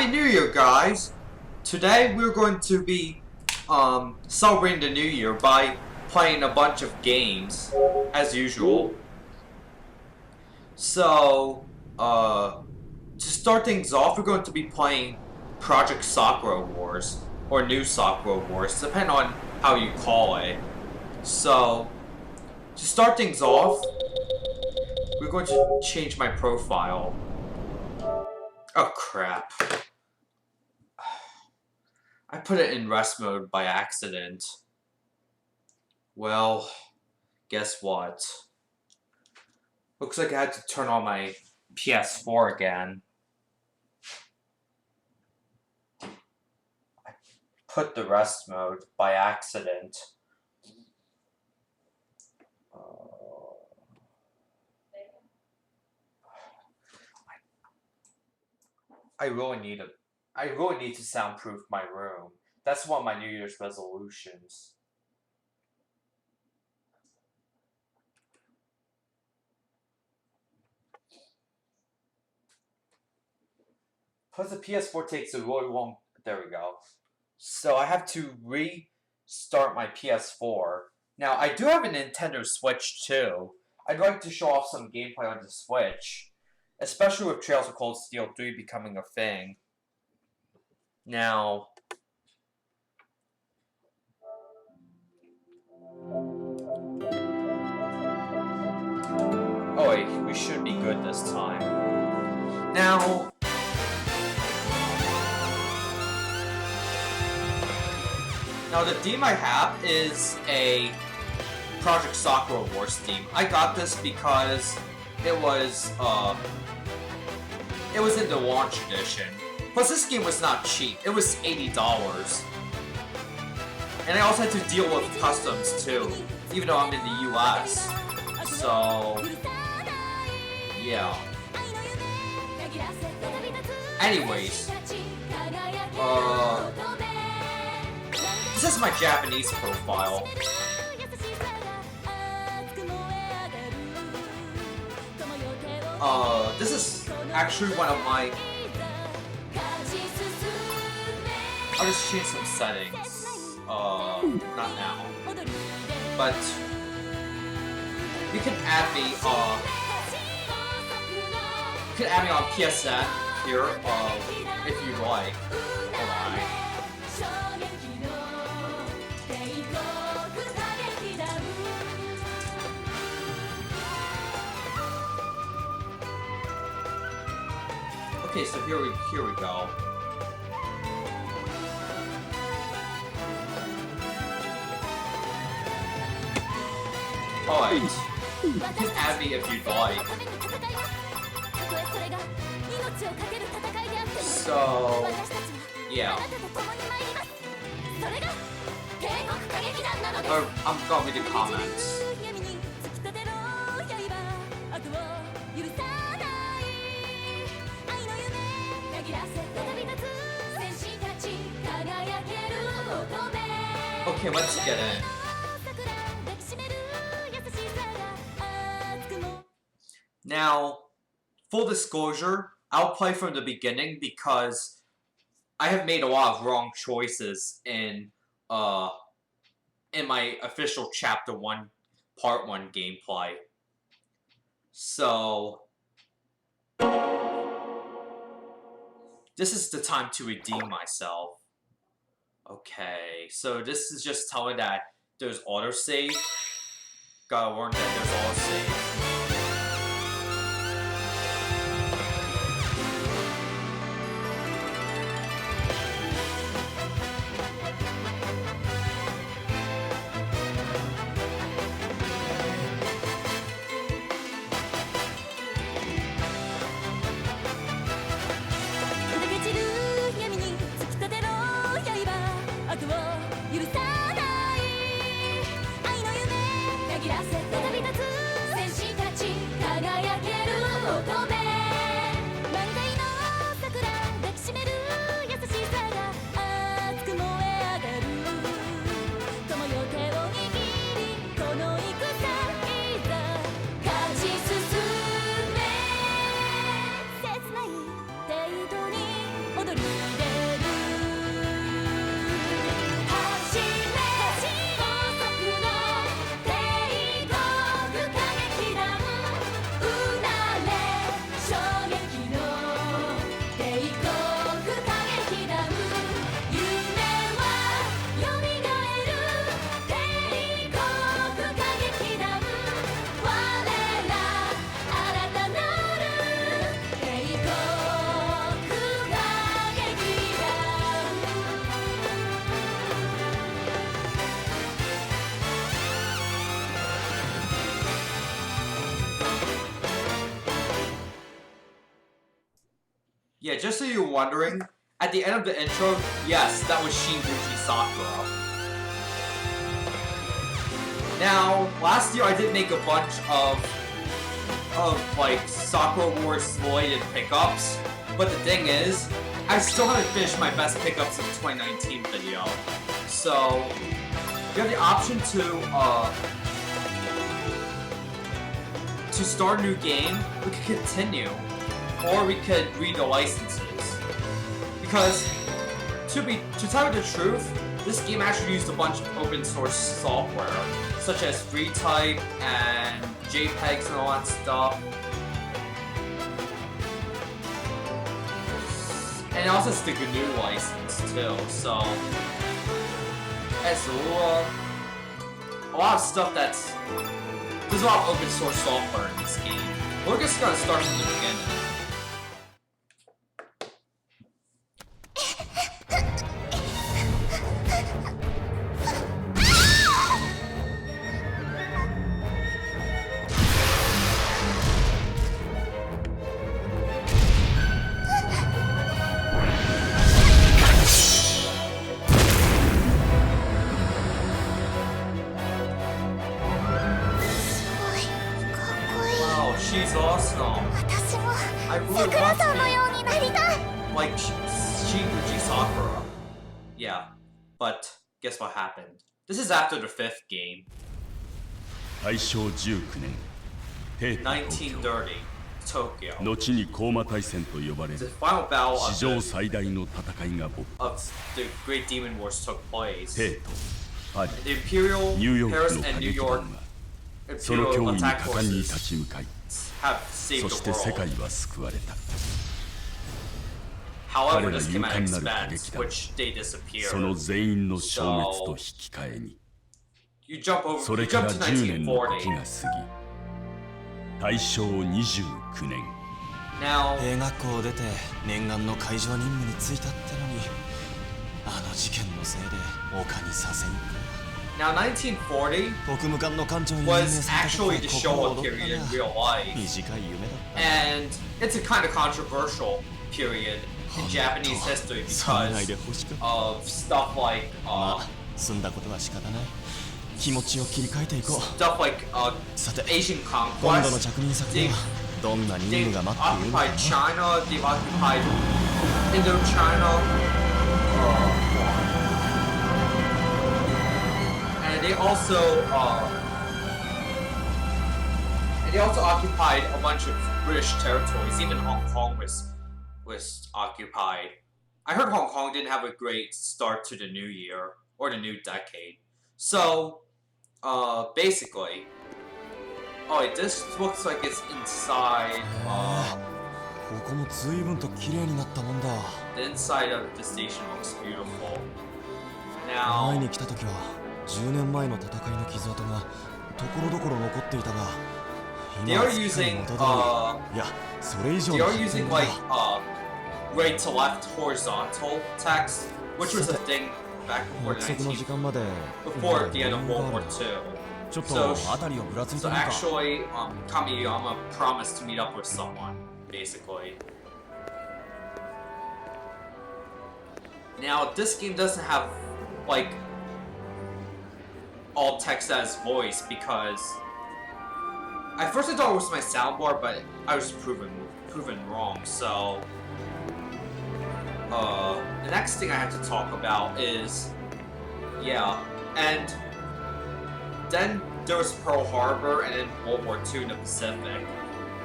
Happy New Year, guys! Today we're going to be celebrating the New Year by playing a bunch of games, as usual. So, to start things off, we're going to be playing Project Sakura Wars, or New Sakura Wars, depending on how you call it. So, to start things off, we're going to change my profile. Oh crap. I put it in rest mode by accident. Well, guess what? Looks like I had to turn on my PS4 again. I put the rest mode by accident. I really need to soundproof my room. That's one of my New Year's resolutions. Plus the PS4 takes a really long... There we go. So I have to restart my PS4. Now, I do have a Nintendo Switch too. I'd like to show off some gameplay on the Switch. Especially with Trails of Cold Steel 3 becoming a thing. Now... Oh wait, we should be good this time. Now... Now the theme I have is a Project Sakura Wars theme. I got this because it was in the launch edition. Plus this game was not cheap. It was $80. And I also had to deal with customs too, even though I'm in the US. So yeah. Anyways, this is my Japanese profile. This is actually one of my... I'll just change some settings. Not now. But you can add me, on PSN here, if you like. Hold on. Okay, so here we go. Alright. You can add me if you'd like. So, yeah. I'm going to the comments. Okay, let's get in. Now, full disclosure, I'll play from the beginning because I have made a lot of wrong choices in my official Chapter 1, Part 1 gameplay. So, this is the time to redeem myself. Okay, so this is just telling that there's autosave. Gotta warn that there's autosave. Yeah, just so you're wondering, at the end of the intro, yes, that was Shinguchi Sakura. Now, last year I did make a bunch of like Sakura Wars related pickups, but the thing is, I still haven't finished my best pickups of 2019 video. So you have the option to start a new game, we could continue, or we could read the licenses. Because to tell you the truth, this game actually used a bunch of open source software, such as FreeType and JPEGs and all that stuff. And it also has the GNU license too, so it's a lot of stuff that's... There's a lot of open source software in this game. We're just gonna start from the beginning. She's awesome. I really want to be like Shinguchi Sakura. Yeah, but guess what happened? This is after the 5th game. 1930, Tokyo. The final battle of the Great Demon Wars took place. The Imperial, Paris, and New York Imperial attack forces have saved the world. However, this came at expense, which they disappeared. So, you jump to 1940. Now, Now, 1940 was actually the Showa period in real life, and it's a kind of controversial period in Japanese history because of stuff like Asian conquest. They've occupied China, they've occupied Indochina. They also occupied a bunch of British territories. Even Hong Kong was occupied. I heard Hong Kong didn't have a great start to the new year or the new decade. So, basically, wait, this looks like it's inside. The inside of the station looks beautiful. Now. 10年前の戦いの傷跡がところどころ残っていたが、今はすっかり元通り。いや、それ以上の発展が。Right to left horizontal text, which was a thing back before the end of World War II. So actually, Kamiyama promised to meet up with someone, basically. Now, this game doesn't have like all text as voice because at first I thought it was my soundboard, but I was proven wrong. So the next thing I have to talk about is and then there was Pearl Harbor and then World War II in the Pacific.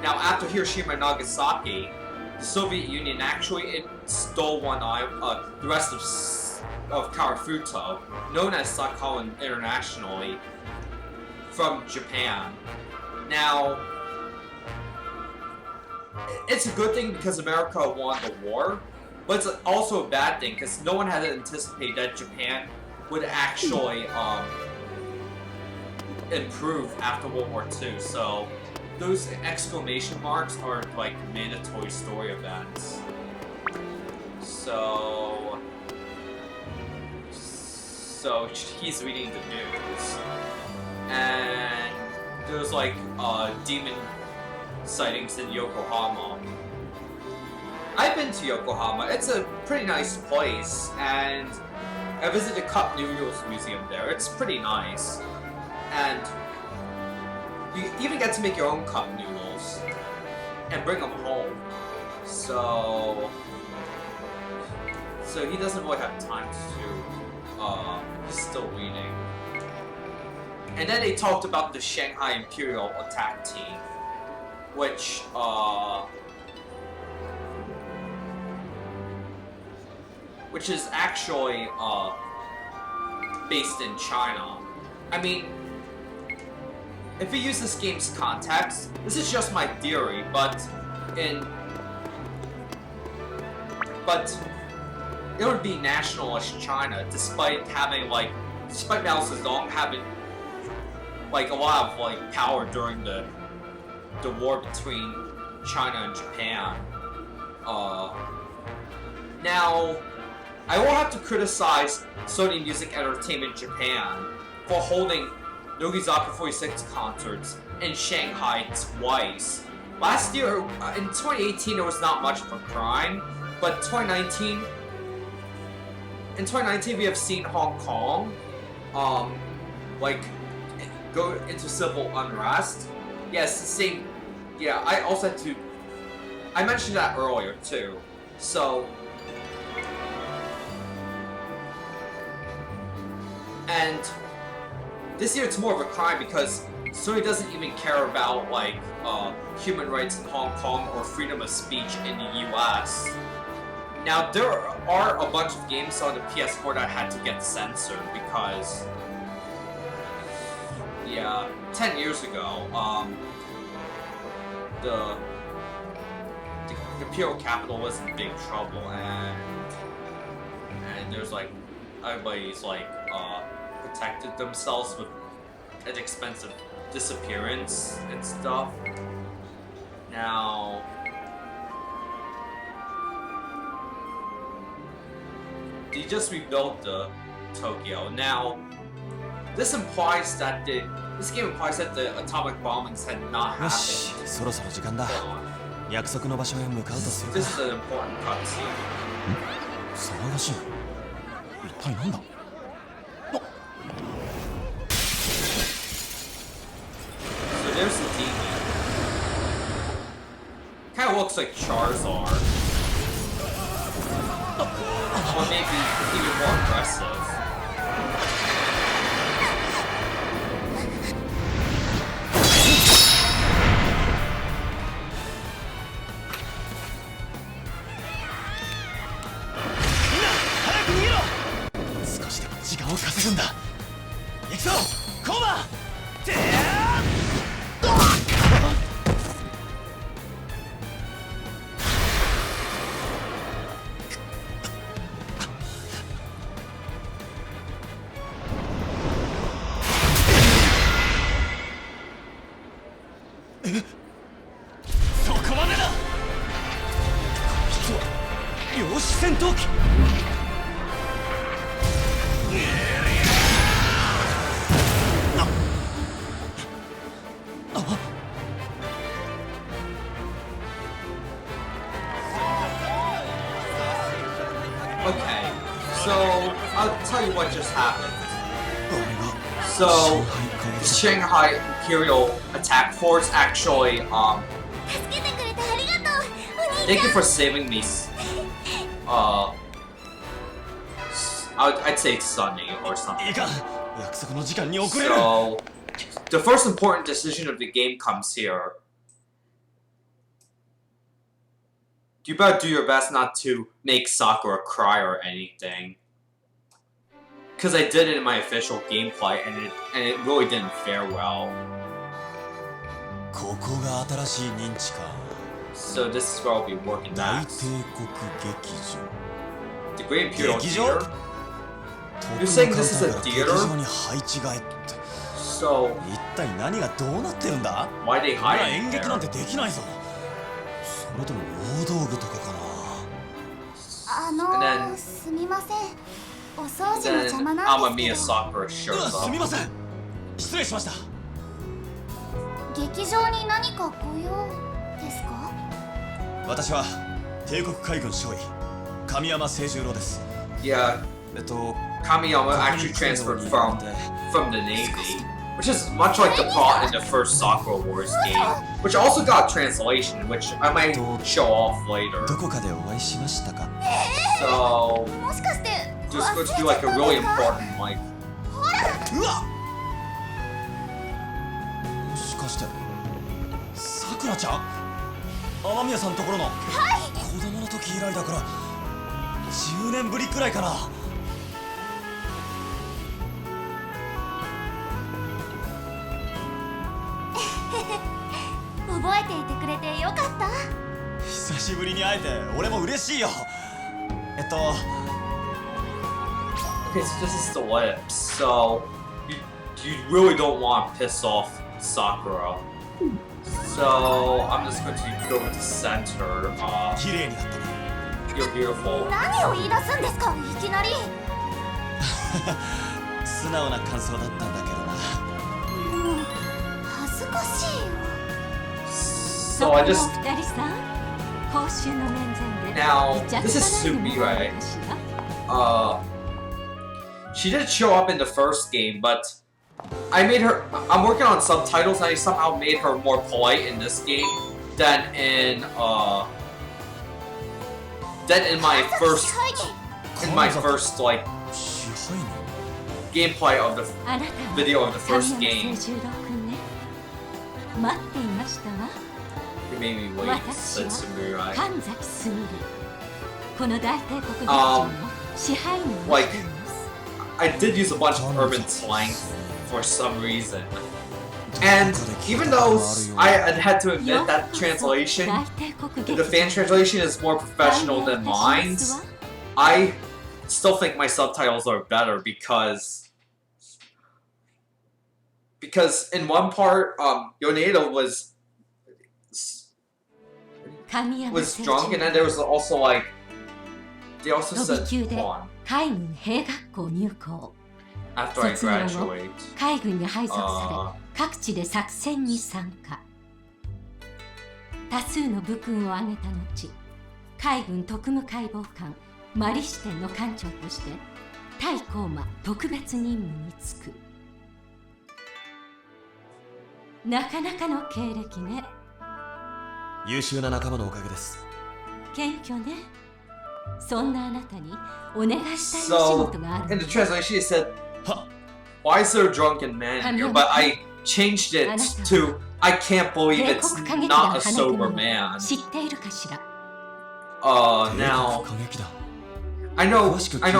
Now after Hiroshima and Nagasaki, the Soviet Union actually stole the rest of Karafuto, known as Sakhalin internationally, from Japan. Now, it's a good thing because America won the war, but it's also a bad thing because no one had anticipated that Japan would actually improve after World War II. So those exclamation marks are like mandatory story events. So he's reading the news, and there's like demon sightings in Yokohama. I I've been to Yokohama. It's a pretty nice place, and I visited Cup Noodles Museum there. It's pretty nice, and you even get to make your own cup noodles and bring them home. So he doesn't really have time to. He's still reading. And then they talked about the Shanghai Imperial attack team, which is actually based in China. I mean, if we use this game's context, this is just my theory, but it would be nationalist China, despite Mao Zedong having a lot of power during the war between China and Japan. Now, I will have to criticize Sony Music Entertainment Japan for holding Nogizaka 46 concerts in Shanghai twice. Last year, in 2018, it was not much of a crime, but in 2019 we have seen Hong Kong, go into civil unrest. Yes, the same. Yeah, I also had to. I mentioned that earlier too. So, and this year it's more of a crime because Sony doesn't even care about human rights in Hong Kong or freedom of speech in the U.S. Now there are a bunch of games on the PS4 that had to get censored because, 10 years ago, the Imperial capital was in big trouble, and there's everybody's protected themselves with an expensive disappearance and stuff. Now, they just rebuilt the Tokyo. Now, this implies that this game implies that the atomic bombings had not happened. そろそろ時間だ。約束の場所へ向かうとするか。 This is an important cutscene. 騒がしい。一体なんだ。 So there's the demon. Kind of looks like Charizard. Or maybe even more aggressive. Okay, so I'll tell you what just happened. So the Shanghai Imperial Attack Force actually, thank you for saving me. I'd say Sunny or something. So the first important decision of the game comes here. You better do your best not to make Sakura cry or anything. Because I did it in my official gameplay, and it really didn't fare well. So this is where I'll be working next. The Great Imperial Theater? You're saying this is a theater? So why they hide it there? And then Amamiya Sakura shows up. 失礼しました。劇場に何かご用ですか？私は帝国海軍少尉神山清十郎です。 Yeah, えっと Kamiyama actually transferred from the Navy, which is much like the plot in the first Sakura Wars game, which also got translation, which I might show off later. どこかでお会いしましたか？ So もしかして there's going to be like a really important like うわもしかしてさくらちゃん、雨宮さんのところの、子供の時以来だから10年ぶりくらいかな。覚えていてくれてよかった。久しぶりに会えて俺も嬉しいよ。okay, so this is the lips. So you really don't want to piss off Sakura. So I'm just going to go with the center. 綺麗になったね。 You're beautiful. 何を言い出すんですか、いきなり。素直な感想だったんだけどな。恥ずかしいよ。 So I just 二人さん、報酬の面前で now イチャ this つ is かないで Subi, もらえ right? るかしら。 She did show up in the first game, but I made her. I'm working on subtitles, and I somehow made her more polite in this game than in my first like 支配人 gameplay of the あなたは video of the 神 first 山 game. 清十郎君ね。待っていましたわ。 It made me wait, said Samurai. 神崎すみれ。この大帝国劇場の支配人をしています。 I did use a bunch of urban slang for some reason. And even though I had to admit that translation, 大帝国劇 the 場 fan translation is more professional than mine, I still think my subtitles are better because in one part, Yoneda was 神山 was 清 drunk, 十 and 郎 then there was also like they also 予 said 備級で hold on, 海軍兵学校入校。 after I 卒業後 graduate. 海軍に配属さ Uh, れ各地で作戦に参加。多数の武勲を挙げた後、海軍特務解剖官マリ支店の艦長として対高馬特別任務に就く。なかなかの経歴ね。優秀な仲間のおかげです。謙虚ね。そんなあなたにお願いしたいお仕 so 事があ in る the の。 translation, it said, は "Why is there a drunken man here?" But I changed it to, "I can't believe 帝 it's 国歌劇 not 団 a 花 sober 組を man." 知っているかしら。 Now 歌劇団 I know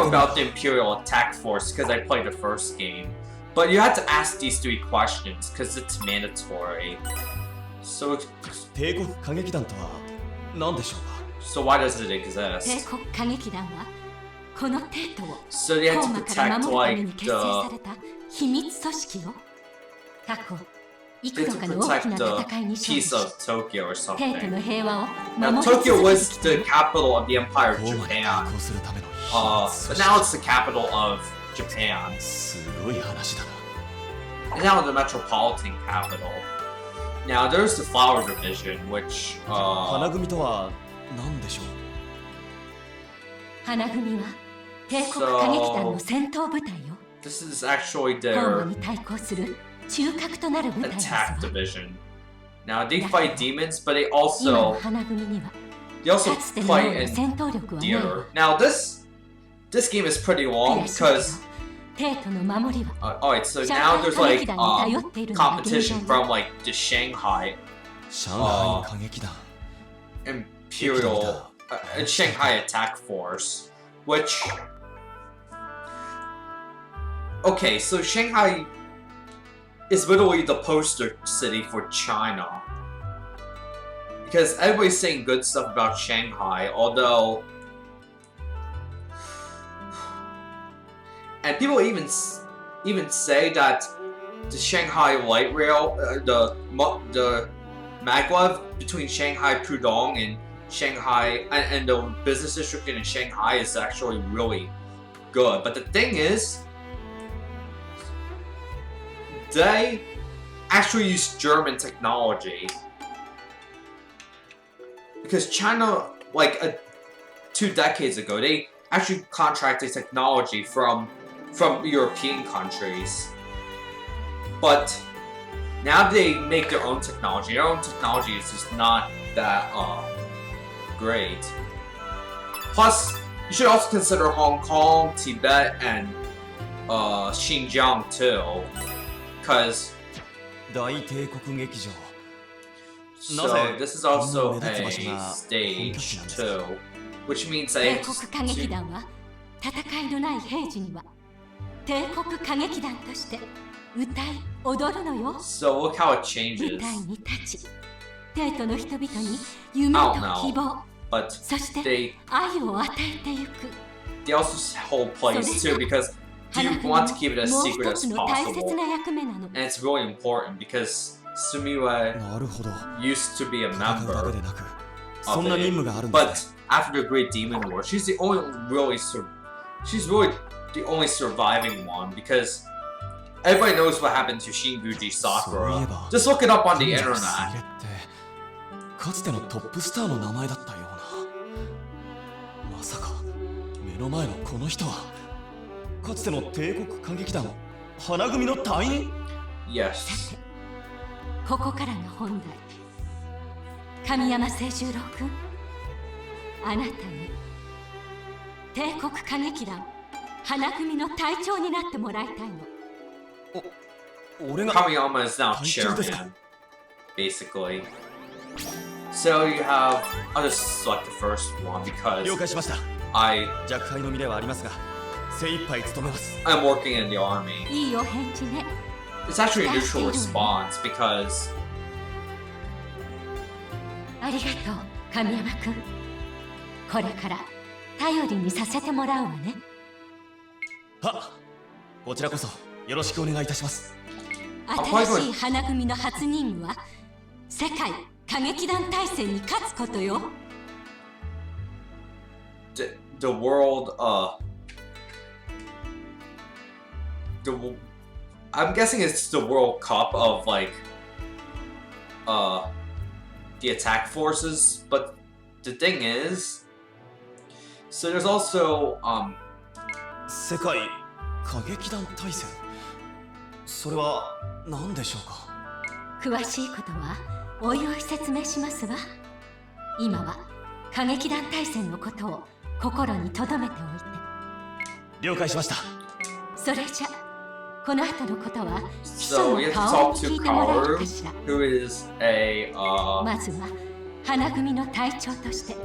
about the Imperial Attack Force because I played the first game, but you had to ask these 3 questions because it's mandatory. So 帝国歌劇団とは何でしょうか？ why does it 帝 exist? 国歌劇団はこの帝都を So they ロ had ー to マから protect 守るため like に結成さ the れた秘密組織を過去 they 幾 had 度 to かの大き protect な the 戦いに勝利 peace し of Tokyo or 帝都の something. 平和を Now 守り Tokyo 続け was てき the た。 capital of the Empire of ローマに対 Japan. 抗するための But now it's the capital of Japan. すごい話だな。 It's now the metropolitan capital. Now there's the flower division, which 花組とは何でしょう？花組は帝国歌劇団の戦闘部隊よ。 this is actually ローマ their に対抗する中核となる部隊ですわ。 attack division. Now they fight demons, but they 今の also 花組には they also かつてのよう fight な in 戦闘力はないわ。 theater. Now this game is pretty long 悔しいけど because 帝都の守りは alright, so 上 now 海 there's 歌 like 劇団に頼っているのが現 competition 状よ。 from like the Shanghai 上海歌劇団 Imperial Shanghai Attack Force, which okay, so Shanghai is literally the poster city for China. Because everybody's saying good stuff about Shanghai, although and people even say that the Shanghai light rail, the maglev between Shanghai Pudong and Shanghai and the business district in Shanghai is actually really good. But the thing is, they actually use German technology because China like 2 decades ago, they actually contracted technology from European countries. But now they make their own technology. Their own technology is just not that great. Plus, you should also consider Hong Kong, Tibet, and Xinjiang too, because 大帝国劇場 so this is also a stage too, which means 帝 that 国歌劇団は戦いのない平時には帝国歌劇団として歌い踊るのよ。 so look how it 舞 changes. 台に立ち帝都の人々に夢と希望 But そして they 愛を与えてゆく。 they also hold plays too because you want to keep it as もう secret 一つ as の大切 possible. な役目なの。 And it's really important because Sumiwa なるほど used to be a 戦うだ member けでなく of そんな任務があるんです but after the Great Demon War, she's really the only surviving one because everybody knows what happened to Shinguji そうい Sakura. えば Just look it up on the 神崎 internet. すみれってかつてのトップスターの名前だったような。まさか目の前のこの人はかつての帝国歌劇団花組の隊員。 Yes. ここからが本題。神山清十郎君、あなたに帝国歌劇団花組の隊長になってもらいたいの。俺が Kamiyama is now 隊長ですか chairman, basically. So you have. I'll just select the first one 了 because 解しました。 弱敗の身ではありますが精一杯務めます。 I'm working in the army. いいお返事ね。 It's actually a neutral response because ありがとう、神山君。これから頼りにさせてもらうわね。はっ、こちらこそよろしくお願いいたします。新しい花組の初任務は世界歌劇団大戦に勝つことよ。the world I'm guessing it's the World Cup of like the attack forces, but the thing is, so there's also 世界歌劇団大戦、それは何でしょうか。詳しいことはおいおい説明しますわ。今は歌劇団大戦のことを心に留めておいて。了解しました。それじゃこの後のことは秘書 so の we have to 顔 talk に聞 to いてもらえる Kaoru, かしら。 who is a まずは花組の隊長として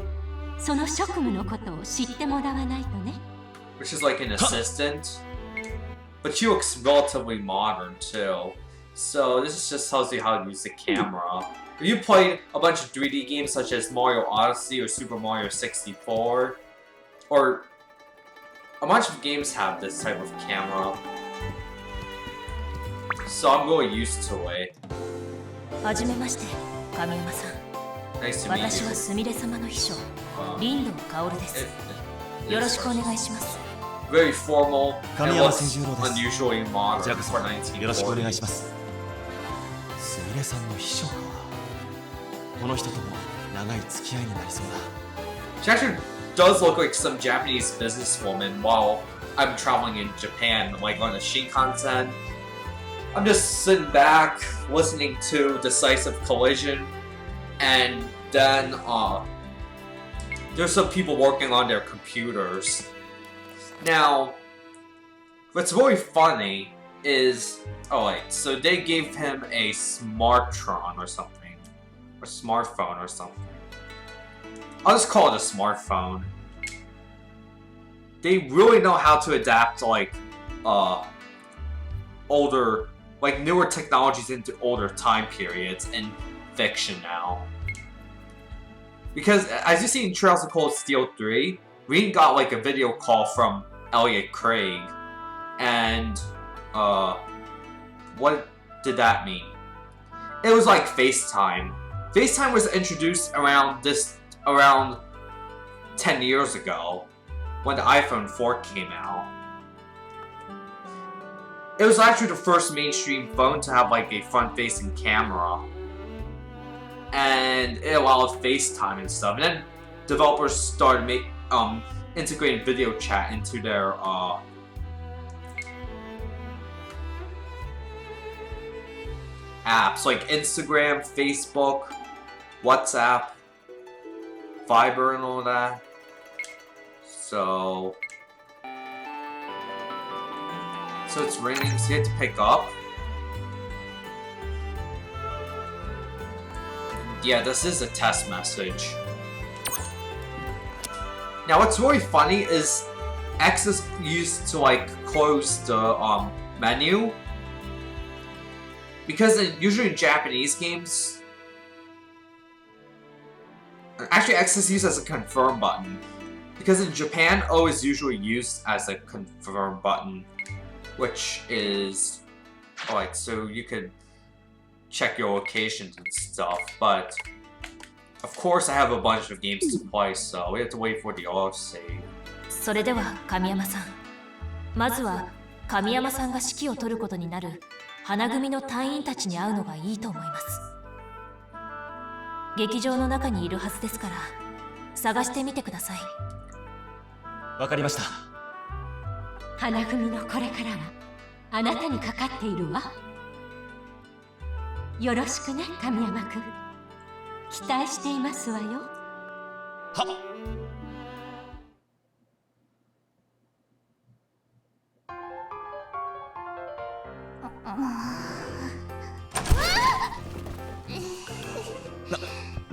その職務のことを知ってもらわないとね。 which is like an assistant, but she looks relatively modern too. So this just tells you how to use the camera. If you played a bunch of 3D games such as Mario Odyssey or Super Mario 64, or a bunch of games have this type of camera. So I'm really used to it. はじめまして、神山さん。 Nice to meet 私は you. すみれ様の秘書、 Um, 林道薫です。 it- よろしくお願いします。 very formal and Kamiyama looks Senjuro desu. unusually こち modern らこそ for よろしくお願いし 1940. ます。すみれさんの秘書か。この人とも長い付き合いになりそうだ。 She actually does look like some Japanese businesswoman while I'm traveling in Japan, like on the Shinkansen. I'm just sitting back, listening to Decisive Collision, and then there's some people working on their computers. Now, what's really funny is, oh wait, so they gave him a Smartron or something, or smartphone or something. I'll just call it a smartphone. They really know how to adapt like older, like newer technologies into older time periods in fiction now. Because as you see in Trails of Cold Steel 3, we got like a video call from Elliot Craig, and what did that mean? It was like FaceTime. FaceTime was introduced around 10 years ago when the iPhone 4 came out. It was actually the first mainstream phone to have like a front-facing camera, and it allowed FaceTime and stuff. And then developers started integrating video chat into their apps like Instagram, Facebook, WhatsApp, Viber, and all that. So it's ringing, so you have to pick up. Yeah, this is a test message. Now, what's really funny is X is used to like close the menu, because usually in Japanese games, actually X is used as a confirm button, because in Japan O is usually used as a confirm button, which is alright. So you could check your locations and stuff, but of course I have a bunch of games to play, so we have to wait for the autosave. それでは神山さん、まずは神山さんが指揮を執ることになる花組の隊員たちに会うのがいいと思います。劇場の中にいるはずですから探してみてください。わかりました。花組のこれからはあなたにかかっているわ。よろしくね、神山くん。期待していますわよ。はっ。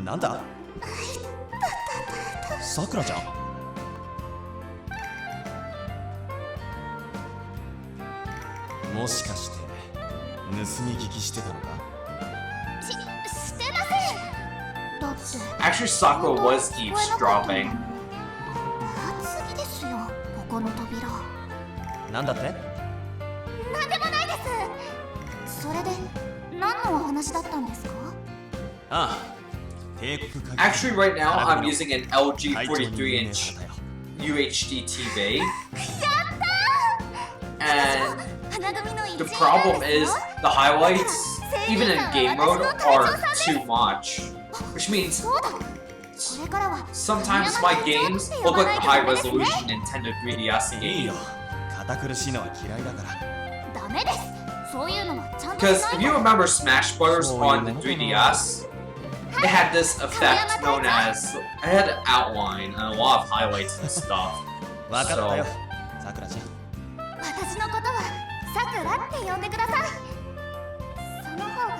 なんだ？さくらちゃん？もしかして盗み聞きしてたのか？してません。だって Actually, Sakura was eavesdropping. 次ですよ、ここの扉。なんだって？なんでもないです。それで何のお話だったんですか？ああ。Actually, right now I'm using an LG 43-inch UHD TV, and the problem is the highlights, even in game mode, are too much, which means sometimes my games look like a high-resolution Nintendo 3DS game. Because if you remember Smash Bros. On the 3DS, it had this effect known as, it had an outline and a lot of highlights and stuff. So, 私のことはさくらって呼んでください。その方が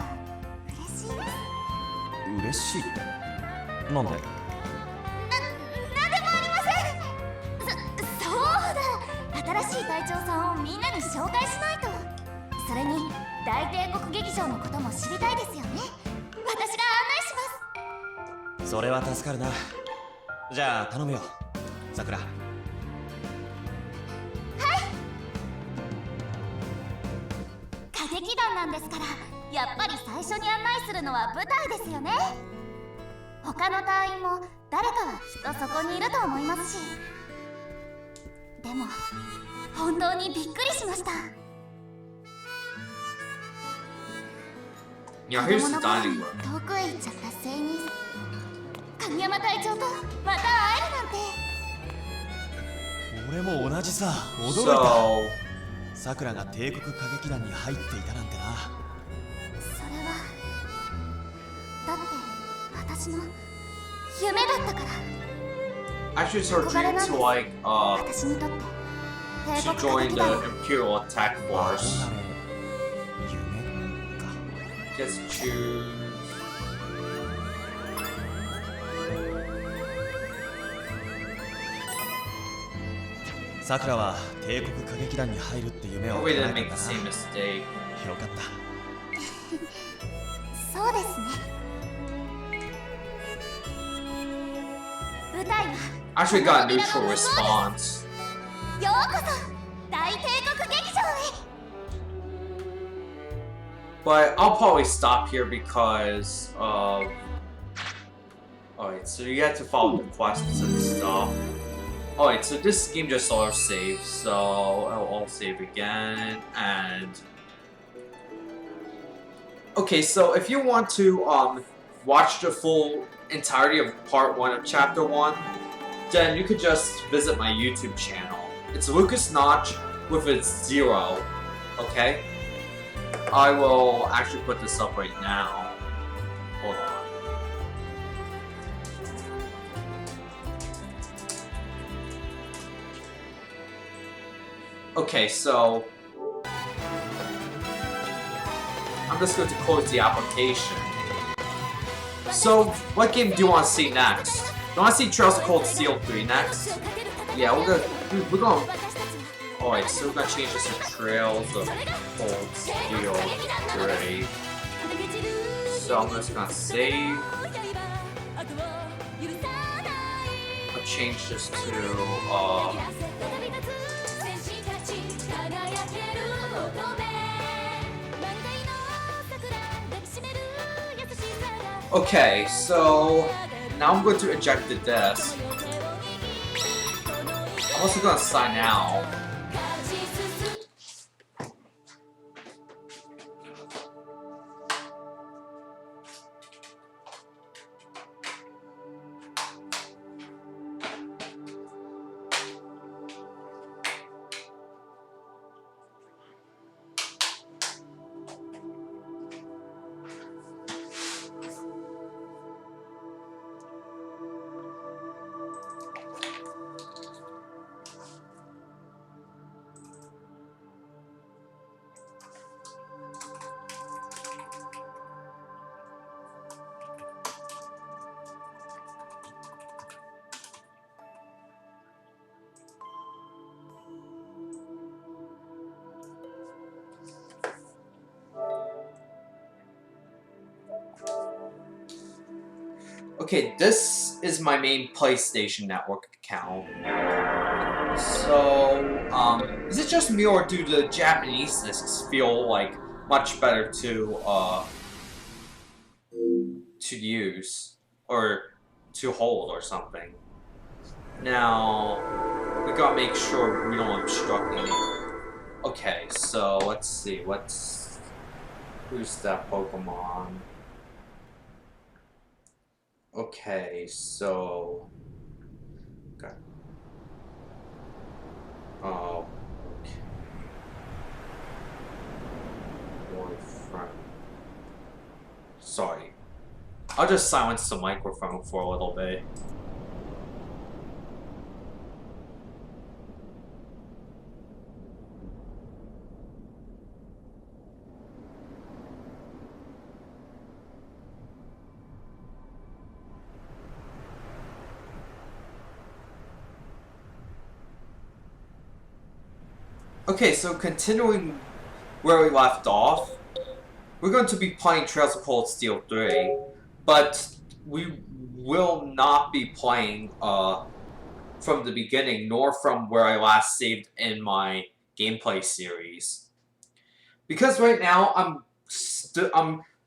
嬉しいです。嬉しい？なんで？なんでもありません。そうだ、新しい隊長さんをみんなに紹介しないと。それに大帝国劇場のことも知りたいですよね。私が案内します。それは助かるな。じゃあ頼むよ、さくら。歌劇団なんですから、やっぱり最初に案内するのは舞台ですよね。他の隊員も誰かはきっとそこにいると思いますし。でも本当にびっくりしました。Yeah, here's the dining room. 遠くへ行っちゃった青年神山隊長とまた会えるなんて。俺も同じさ、驚いた。So, さくらが帝国歌劇団に入っていたなんてな。それはだって私の夢だったから。 actually, it's her dream to like, 私にとって to join the Imperial Attack Force. 夢か。Just choose. さくらは帝国歌劇団に入るって夢を We 叶 didn't えたん make だ the な。 same mistake. よかった。そうですね。舞台は Actually got a neutral response. ようこそ大帝国劇場へ。 But I'll probably stop here because alright, so you have to follow the quests and stuff. Alright, so this game just auto-saves, so I'll auto-save again, and... Okay, so if you want to watch the full entirety of part 1 of chapter 1, then you could just visit my YouTube channel. It's Lucas Notch with a 0, okay? I will actually put this up right now. Hold on. Okay, so I'm just going to close the application. So, what game do you want to see next? Do you want to see Trails of Cold Steel 3 next? Yeah, we're gonna. Alright, so we're gonna change this to Trails of Cold Steel 3. So I'm just gonna save. I'll change this to okay, so now I'm going to eject the disk. I'm also going to sign out. Okay, this is my main PlayStation Network account. So, is it just me or do the Japanese discs feel like much better to use or to hold or something? Now, we gotta make sure we don't obstruct any. Okay, so let's see, who's that Pokemon? Okay, so okay. Oh, okay. Boyfriend. Sorry. I'll just silence the microphone for a little bit. Okay, so continuing where we left off, we're going to be playing Trails of Cold Steel 3, but we will not be playing from the beginning, nor from where I last saved in my gameplay series. Because right now, I'm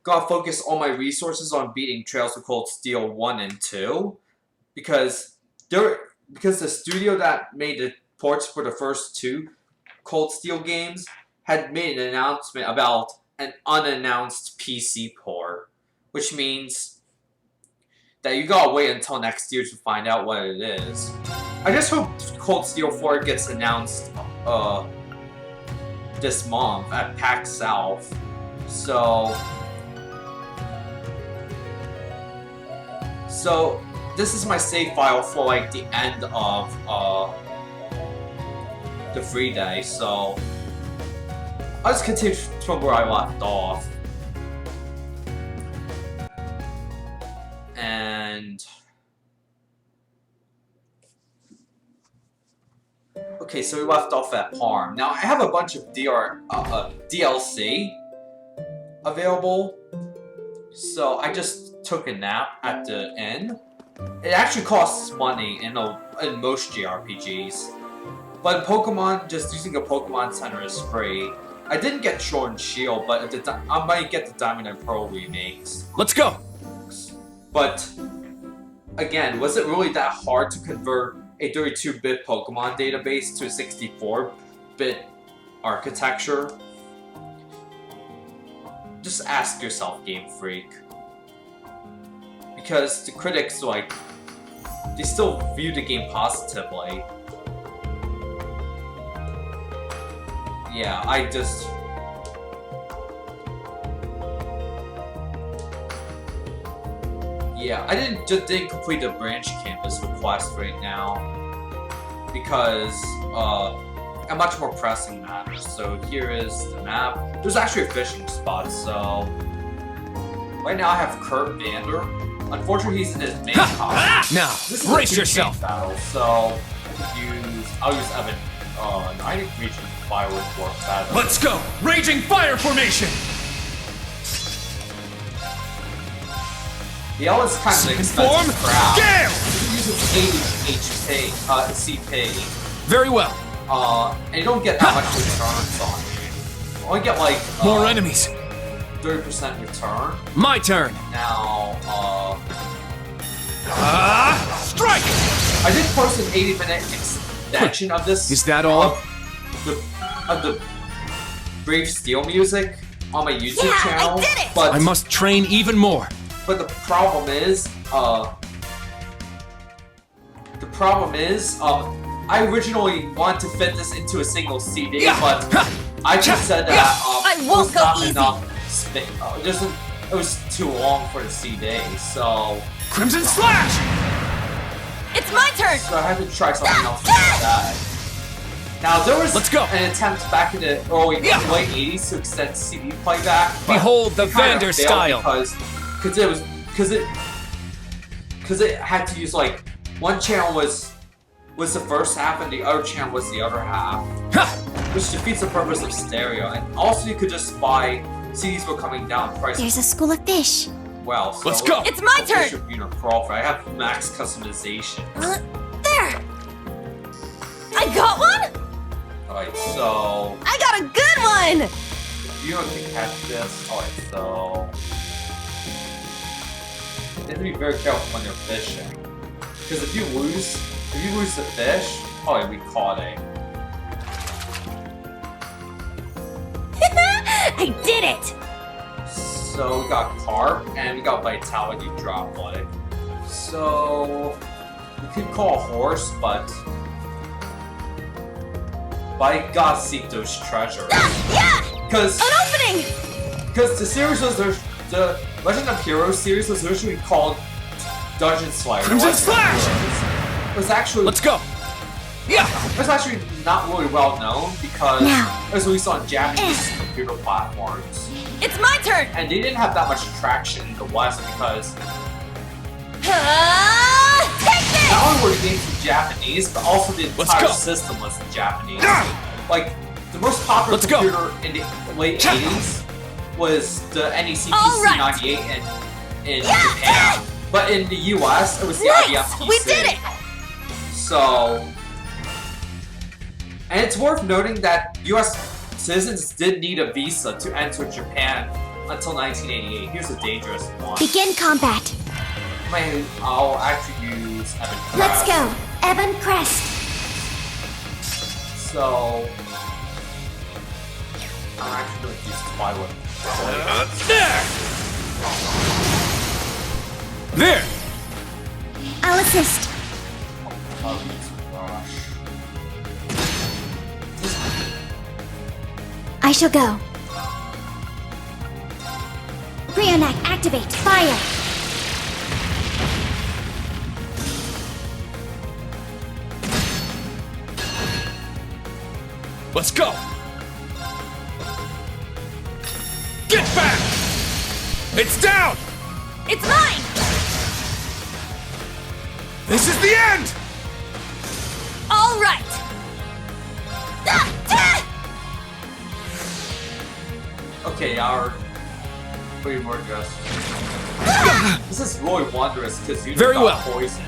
gonna focus all my resources on beating Trails of Cold Steel 1 and 2, because the studio that made the ports for the first 2 Cold Steel games had made an announcement about an unannounced PC port, which means that you gotta wait until next year to find out what it is. I just hope Cold Steel 4 gets announced this month at PAX South. So this is my save file for like the end of the free day, so I'll just continue from where I left off. And okay, so we left off at Parm. Now I have a bunch of DLC available, so I just took a nap at the inn. It actually costs money in most JRPGs. But Pokemon, just using a Pokemon Center is free. I didn't get Sword and Shield, but I might get the Diamond and Pearl remakes. Let's go! But, again, was it really that hard to convert a 32-bit Pokemon database to a 64-bit architecture? Just ask yourself, Game Freak. because the critics, like, they still view the game positively. Yeah, I didn't complete the branch campus request right now because a much more pressing matters. So here is the map. There's actually a fishing spot. So right now I have Kurt Vander. Unfortunately, he's in his main costume. Now, This is brace a yourself. battle, so I'll use Evan. I think region fire would work better. Let's go! Raging fire formation! The L is kind of an Form expensive crowd. Gale! He uses 80 HP, CP. Very well. And you don't get that much returns on it. You only get like More enemies. 30% return. My turn. Now, Strike! I did post an 80-minute extension of this. Is that all? Of the Brave Steel music on my YouTube channel. I did it! But I must train even more. But the problem is, I originally wanted to fit this into a single CD, but I just said that I won't go not easy. enough space. It was too long for the CD, so Crimson Slash! It's my turn! I had to try something else instead. Now there was Let's go. an attempt back in the late 80s to extend CD playback. But Behold the it kind of Vander failed style. because it had to use like one channel was the first half and the other channel was the other half, which defeats the purpose of stereo. And also you could just buy CDs were coming down in price. There's a school of fish. Well, so Let's go. It's my turn! I have max customization. There! I got one? Alright, so I got a good one! you don't can catch this. Alright, so you have to be very careful when you're fishing. Because if you lose the fish, probably we caught it. I did it! So we got carp and we got vitality droplet. So we could call a horse, but I gotta seek those treasures. Yeah! Because An opening! the series was the Legend of Heroes series was originally called Dungeon Slayer. Crimson Legend of Slash! Heroes. It was actually Let's go. It was actually not really well known because Now. it was released on Japanese computer platforms. It's my turn! And they didn't have that much traction in the West because Take this! not only were the games in Japanese, but also the Let's entire go. system was in Japanese. Like, the most popular Let's go. computer in the late 80s was the NEC All right. PC-98 in Japan. But in the US, it was the IBM Nice! PC. We did it! So, and it's worth noting that US citizens did need a visa to enter Japan until 1988. Here's a dangerous one. Begin combat. I'll actually use Evan Crest. Let's go. Evan Crest. So, I'm actually going to use Twilight. There! I'll assist. I'll use Rush. I shall go. Brionac, activate. Fire. Let's go! Get back! It's down! It's mine! This is the end! All right. Okay, our pretty more just. This is really wondrous because you Very got well. poison,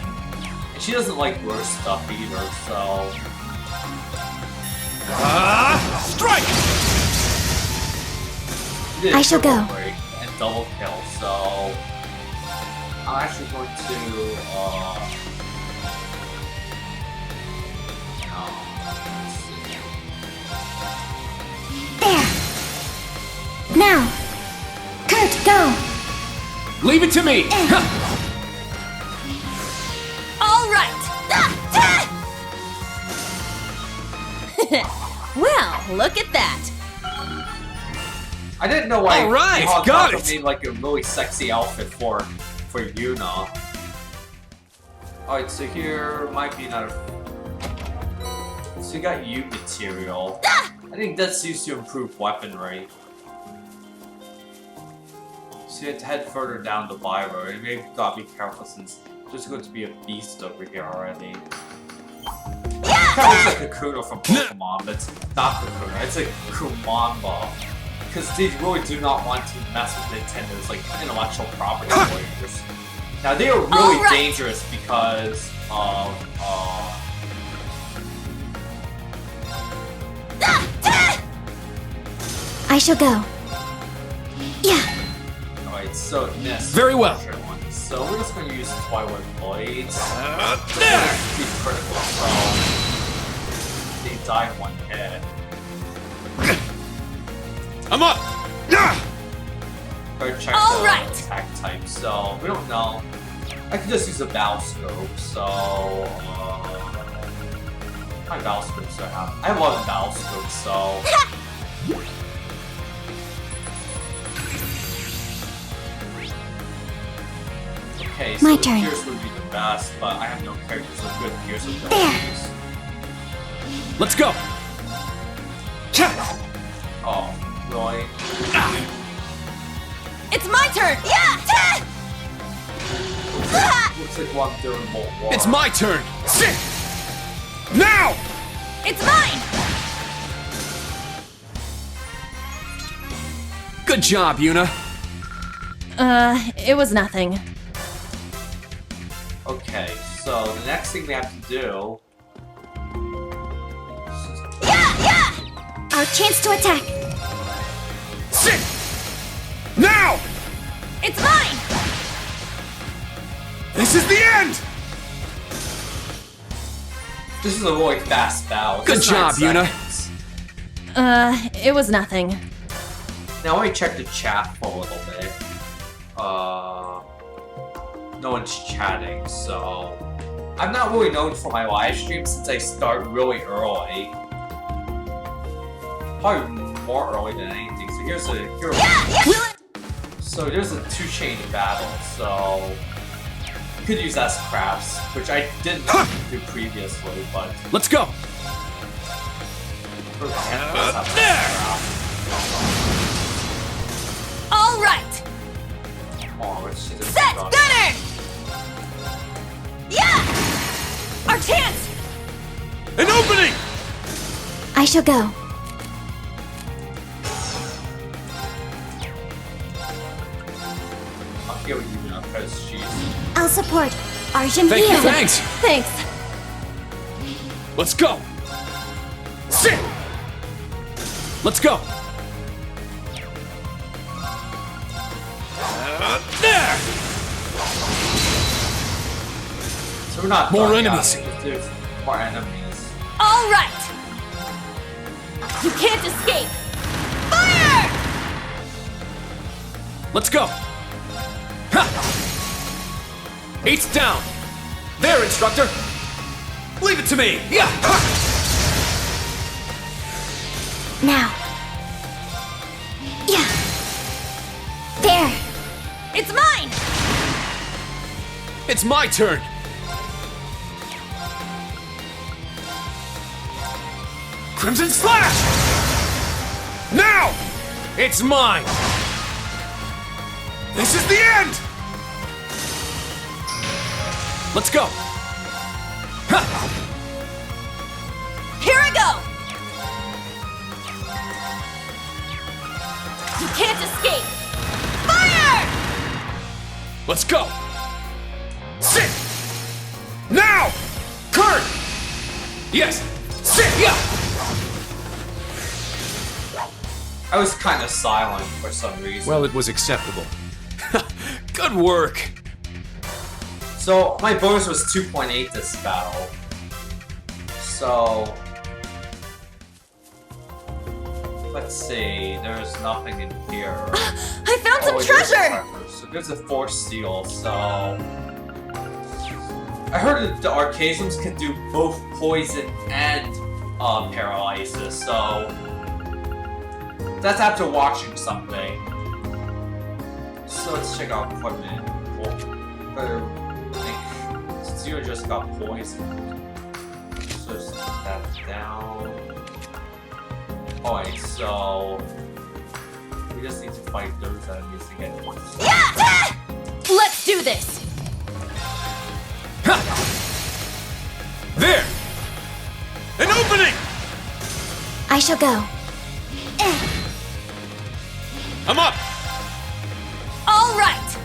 and she doesn't like gross stuff either. So Strike! you did I shall triple go. break and double kill. So I'm actually going to. There. Now. Kurt, go. Leave it to me! Well, look at that. I didn't know why Alright, Mihawk got Kako it. made like a really sexy outfit for Yuna. Alright, so here might be another. So you got U material. I think that's used to improve weaponry. So you have to head further down the byroad. You maybe gotta be careful since there's going to be a beast over here already. Kind of looks like Kakuna from Pokemon, but it's not Kakuna. It's like Kumamba. Because they really do not want to mess with Nintendo's like intellectual property lawyers. Now they are really dangerous because of I shall go. Yeah. Alright, so this Very well. one. So we're just gonna use Twilight Blades. There! Be critical, so they die in one hit. I'm up! Better check All the right. attack type, so we don't know. I can just use a battle scope, so how many battle scopes do I have? I have 11 battle scopes, so okay, so My the turn. Gears would be the best, but I have no characters with good Gears abilities. Let's go! Oh, really? It's my turn. Yeah. Looks like one during World War. It's my turn! Sit! Now! It's mine. Good job, Yuna. It was nothing. Okay, so the next thing we have to do. Our chance to attack. Sit! Now! It's mine. This is the end! This is a really fast battle. Good Just 9 job, Yuna. seconds. It was nothing. Now let me check the chat for a little bit. No one's chatting, so I'm not really known for my live stream since I start really early. Probably more early than anything. So here's so there's a 2-chain battle, so you could use as crafts, which I didn't do previously, but Let's go! All right. Oh, it's just Set gunner. Yeah. Our chance. An opening! I shall go. I'll heal you now, because she's I'll support. Arjun Thank you, here. thanks! Thanks. Let's go! Sit! Let's go! There! so we're not More done yet, enemies. because there's more enemies. All right. You can't escape. Fire! Let's go! Ha! 8's down! There, instructor! Leave it to me! Yeah! Ha! Now. Yeah. There. It's mine. It's my turn! Crimson Slash! Now! It's mine! This is the end! Let's go! Ha! Here I go. You can't escape. Fire! Let's go! Sit! Now! Kurt! Yes! Sit! Yeah! I was kind of silent for some reason. Well, it was acceptable. Good work! So my bonus was 2.8 this battle. So let's see. There's nothing in here. I found some wait, there's a treasure. pepper. So there's a force seal. So I heard that the Archasms can do both poison and paralysis, so that's after watching something. So let's check out equipment. Since you just got poisoned, so just put that down. Alright, so we just need to fight those enemies to get points. Yeah! Let's do this! Ha! There! An opening! I shall go. I'm up! All right!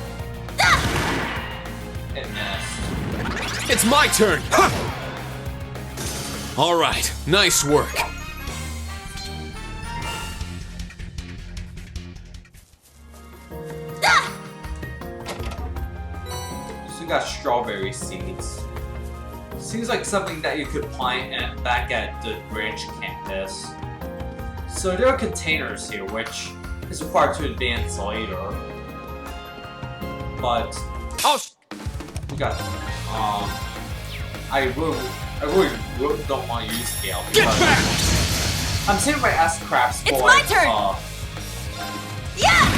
It missed. It's my turn! Ha! All right, nice work. So we got strawberry seeds. Seems like something that you could plant back at the branch campus. So there are containers here, which is required to advance later. But Oh, we got I really don't want to use scale get because back! I'm saving my S crafts for It's my turn! Yeah!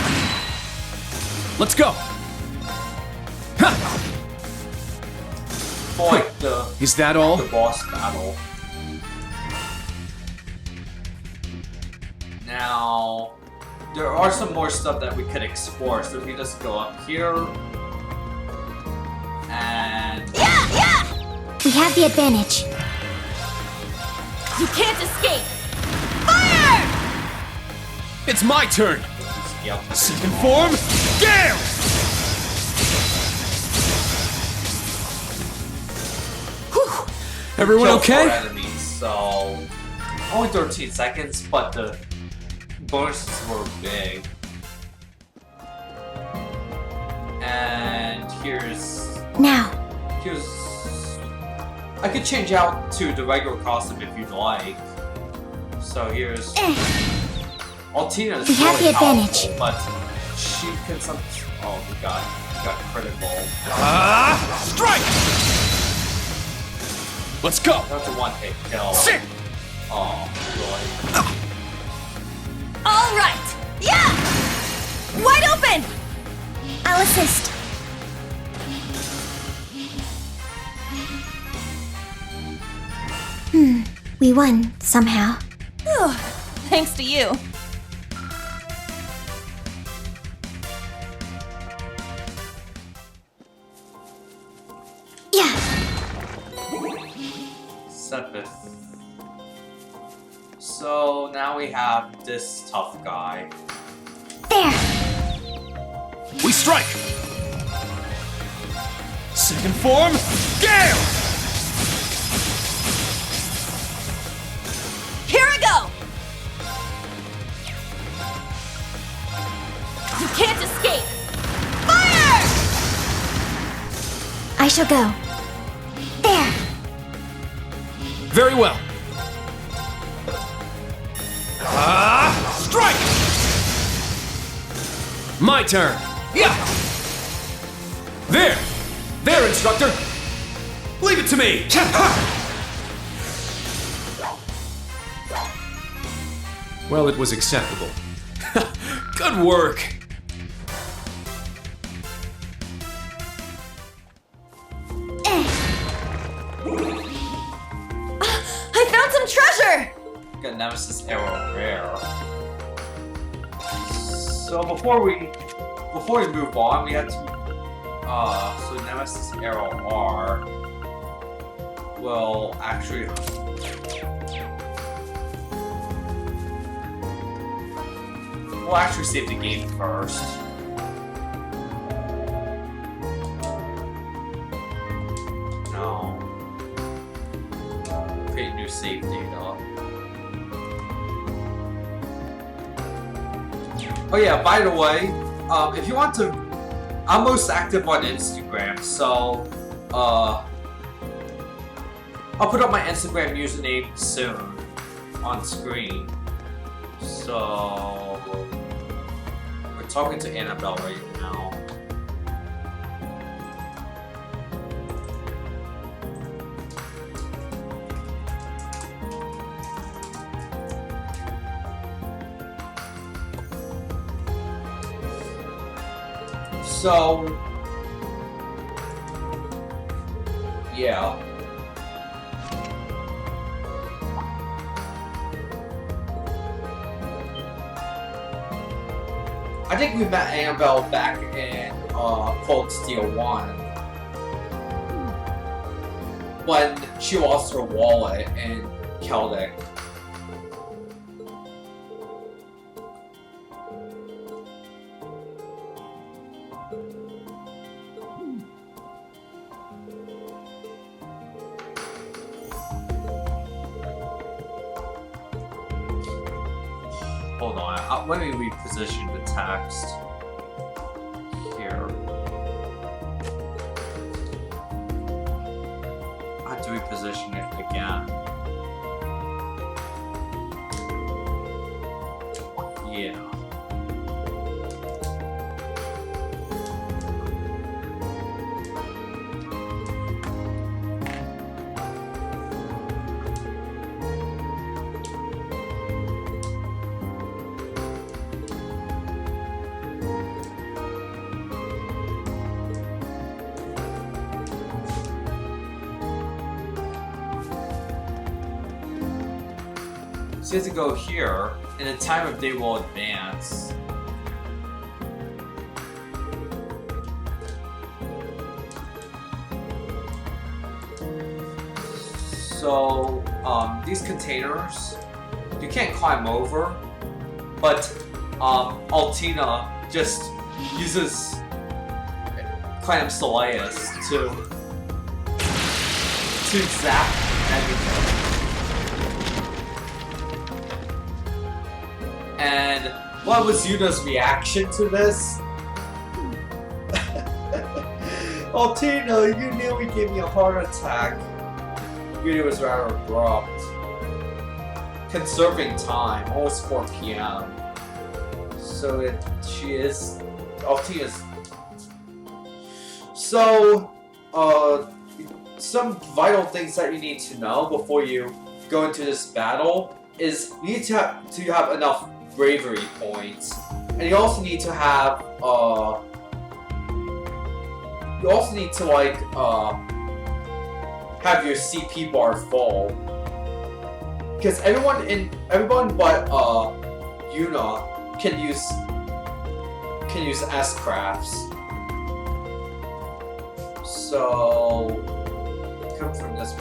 Let's go! Ha! for like the Is that all? boss battle. Now there are some more stuff that we could explore, so if we just go up here and Yeah! Yeah! We have the advantage. You can't escape! Fire! It's my turn! yep. Second form, Gale! Whew. Everyone Kill 4 okay? enemies, so only 13 seconds, but the bonuses were big. And here's Now, I could change out to the regular costume if you'd like. So here's Altina's We have really the advantage. powerful, but she can some. Oh, we got critical. Strike! Let's go! That's a one-hit kill. Sit! Oh, really? All right! Yeah! Wide open! I'll assist. We won, somehow. Whew. Thanks to you. Yeah, Sepith. So now we have this tough guy. there. We strike! Second form, Gale! Here I go! You can't escape! Fire! I shall go. There. Very well. Strike! My turn. Yeah! There! There, instructor! Leave it to me! Well, it was acceptable. Good work! I found some treasure! Got Nemesis Arrow rare. So before we move on, we had to so Nemesis Arrow R will actually save the game first. No. Create new save data. Oh yeah, by the way, if you want to, I'm most active on Instagram, so I'll put up my Instagram username soon on screen. So we're talking to Annabelle right now. So, yeah. I think we met Annabelle back in Cold Steel 1 when she lost her wallet in Celtic. Hold on, let me reposition the text here. I have to reposition it again. Yeah. So you have to go here, and the time of day will advance. So, these containers, you can't climb over, but Altina just uses Clam Soleus to zap everything. And what was Yuna's reaction to this? Oh, Tina, you nearly gave me a heart attack. Yuna was rather abrupt. Conserving time, almost 4 p.m. So Tina's. So, some vital things that you need to know before you go into this battle is you need to have enough bravery points, and you also need to have have your CP bar full, because everyone but Yuna can use S-crafts. So come from this.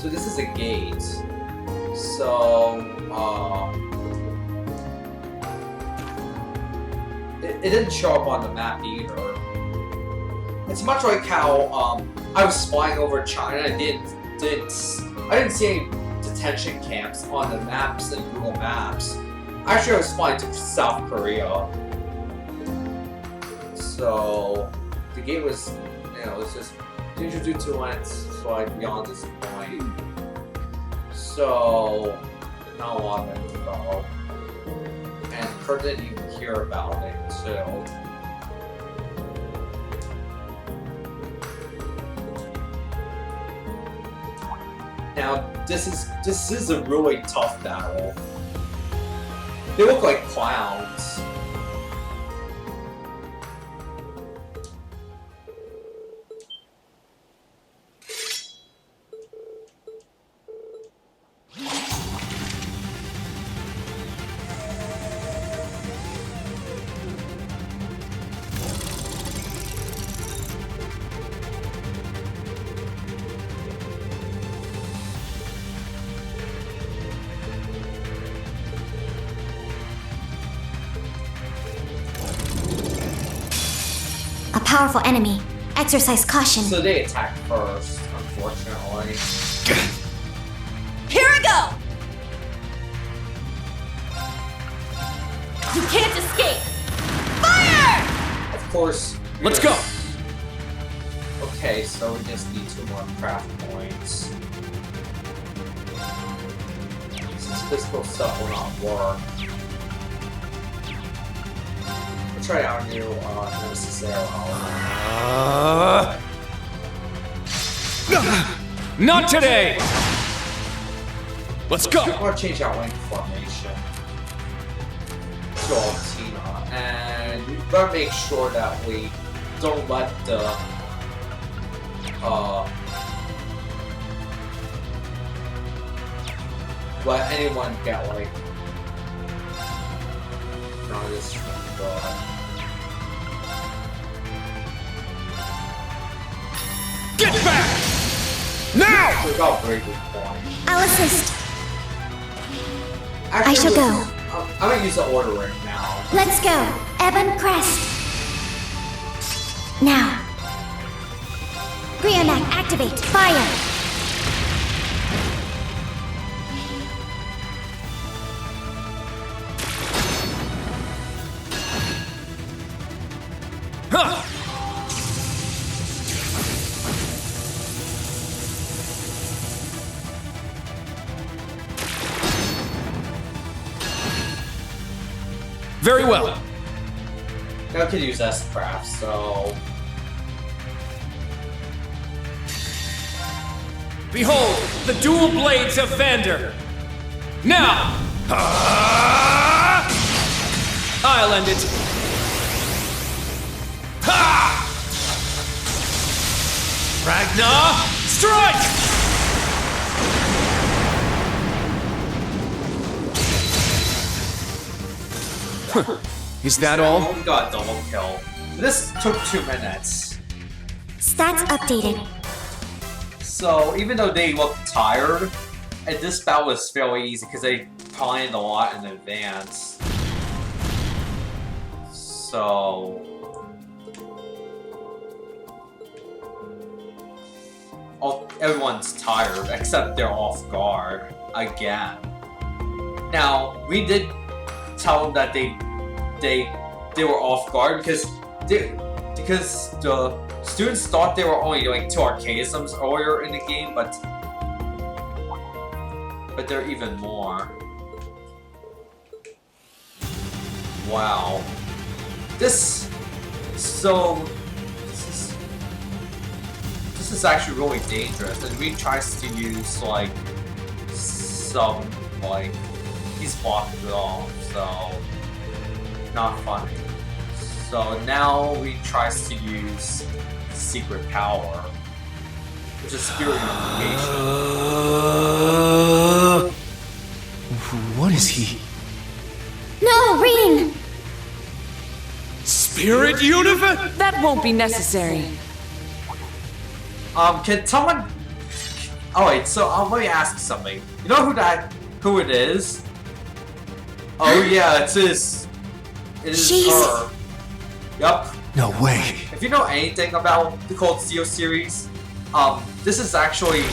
So this is a gate. So it didn't show up on the map either. It's much like how I was flying over China and I didn't see any detention camps on the maps in Google Maps. Actually, I was flying to South Korea. So the gate was, it's just danger due to lens, so like beyond this point. So not a lot of info. And Kurt didn't even hear about it too. Now this is a really tough battle. They look like clowns. A powerful enemy. Exercise caution. So they attack first, unfortunately. Here I go! You can't escape! Fire! Of course. Let's go! Okay, so we just need 2 more craft points. Since physical stuff will not work. We'll try our new Nemesis arrow. Not today! Let's go! I want to change our link formation to Altina, and we better make sure that we don't let the let anyone get like not this Get back! Now! we got very good point. I'll assist. Actually, I shall go. I'm gonna use the order right now. Let's go. Ebon Crest. Now. Brionac, activate. Fire. Huh. Very well. I could use S-Craft, so... Behold, the dual blades of Vander. Now! I'll end it. Ha! Ragnar, strike! Is that all? We got a double kill. This took 2 minutes. Stats updated. So, even though they look tired, and this battle was fairly easy because they planned a lot in advance. So... everyone's tired, except they're off guard again. Now, we did tell them that they were off guard because the students thought they were only doing 2 archaisms earlier in the game, but there are even more. Wow. This is actually really dangerous, and Reed tries to use like some like he's blocked it all, so not funny. So now Reed tries to use secret power, which is spirit unification. What is he? No, Reen! Spirit universe? That won't be necessary. Can someone? Oh wait, so let me ask something. You know who it is? Oh yeah, it is She's- her. Yup. No way. If you know anything about the Cold Steel series, this is actually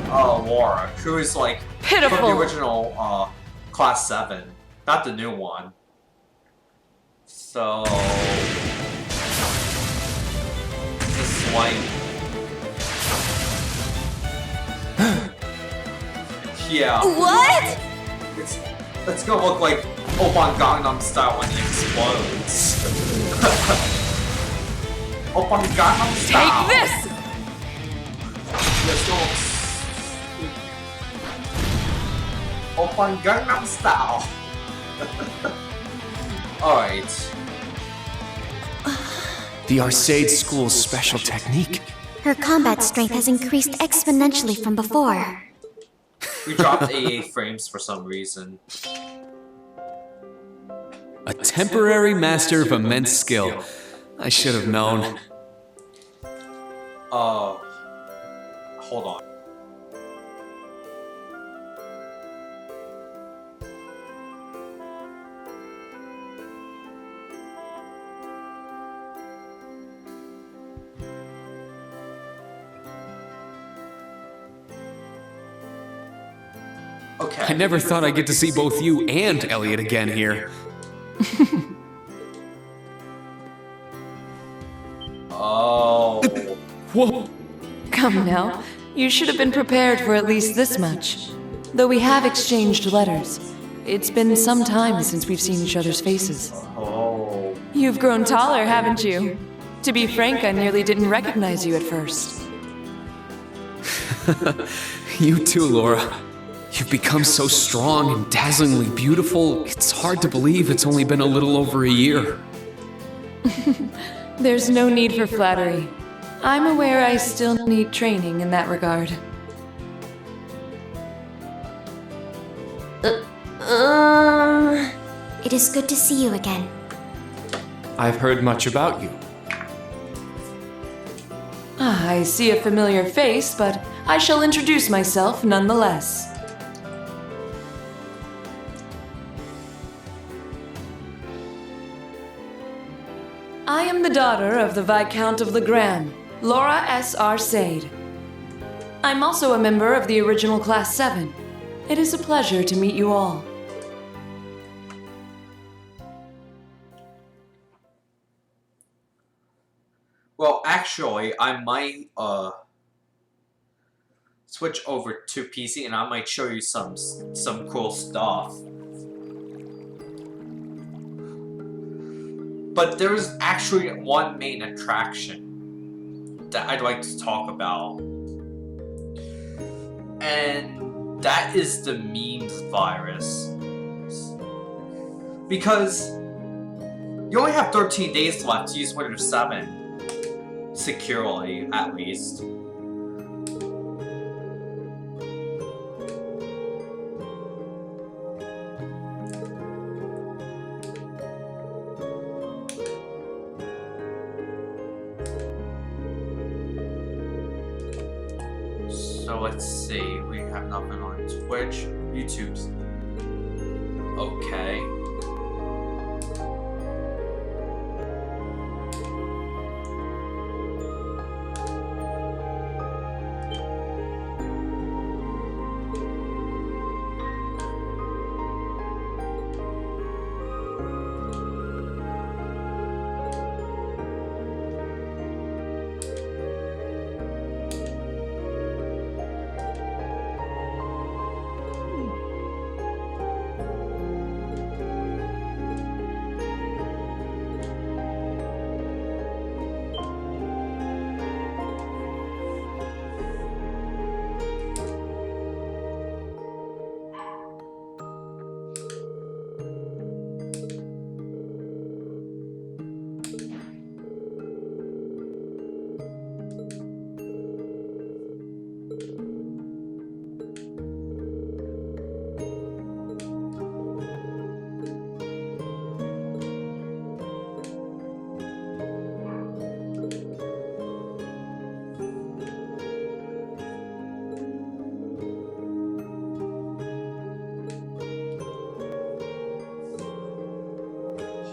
Laura, who is like from Pitiful. the original Class 7, not the new one. So this is like yeah. What? It's gonna look like Oppan Gangnam Style when he explodes. Oppan Gangnam Style. Take this! Let's go. Oppan Gangnam Style. Alright. The Arcade School's special technique. Her combat strength has increased exponentially from before. We dropped 88 frames for some reason. A temporary master of immense skill. I should have known. Hold on. Okay. I never thought I'd get to see both you and Elliot again here. Oh. Whoa! Come now. You should have been prepared for at least this much. Though we have exchanged letters, it's been some time since we've seen each other's faces. Oh. You've grown taller, haven't you? To be frank, I nearly didn't recognize you at first. You too, Laura. You've become so strong and dazzlingly beautiful, it's hard to believe it's only been a little over a year. There's no need for flattery. I'm aware I still need training in that regard. It is good to see you again. I've heard much about you. I see a familiar face, but I shall introduce myself nonetheless. I am the daughter of the Viscount of Legrand, Laura S. Arcade. I'm also a member of the original Class 7. It is a pleasure to meet you all. Well, actually, I might switch over to PC and I might show you some cool stuff. But there's actually one main attraction that I'd like to talk about. And that is the memes virus. Because you only have 13 days left to use Windows 7. Securely, at least. So let's see, we have nothing on Twitch, YouTube's okay.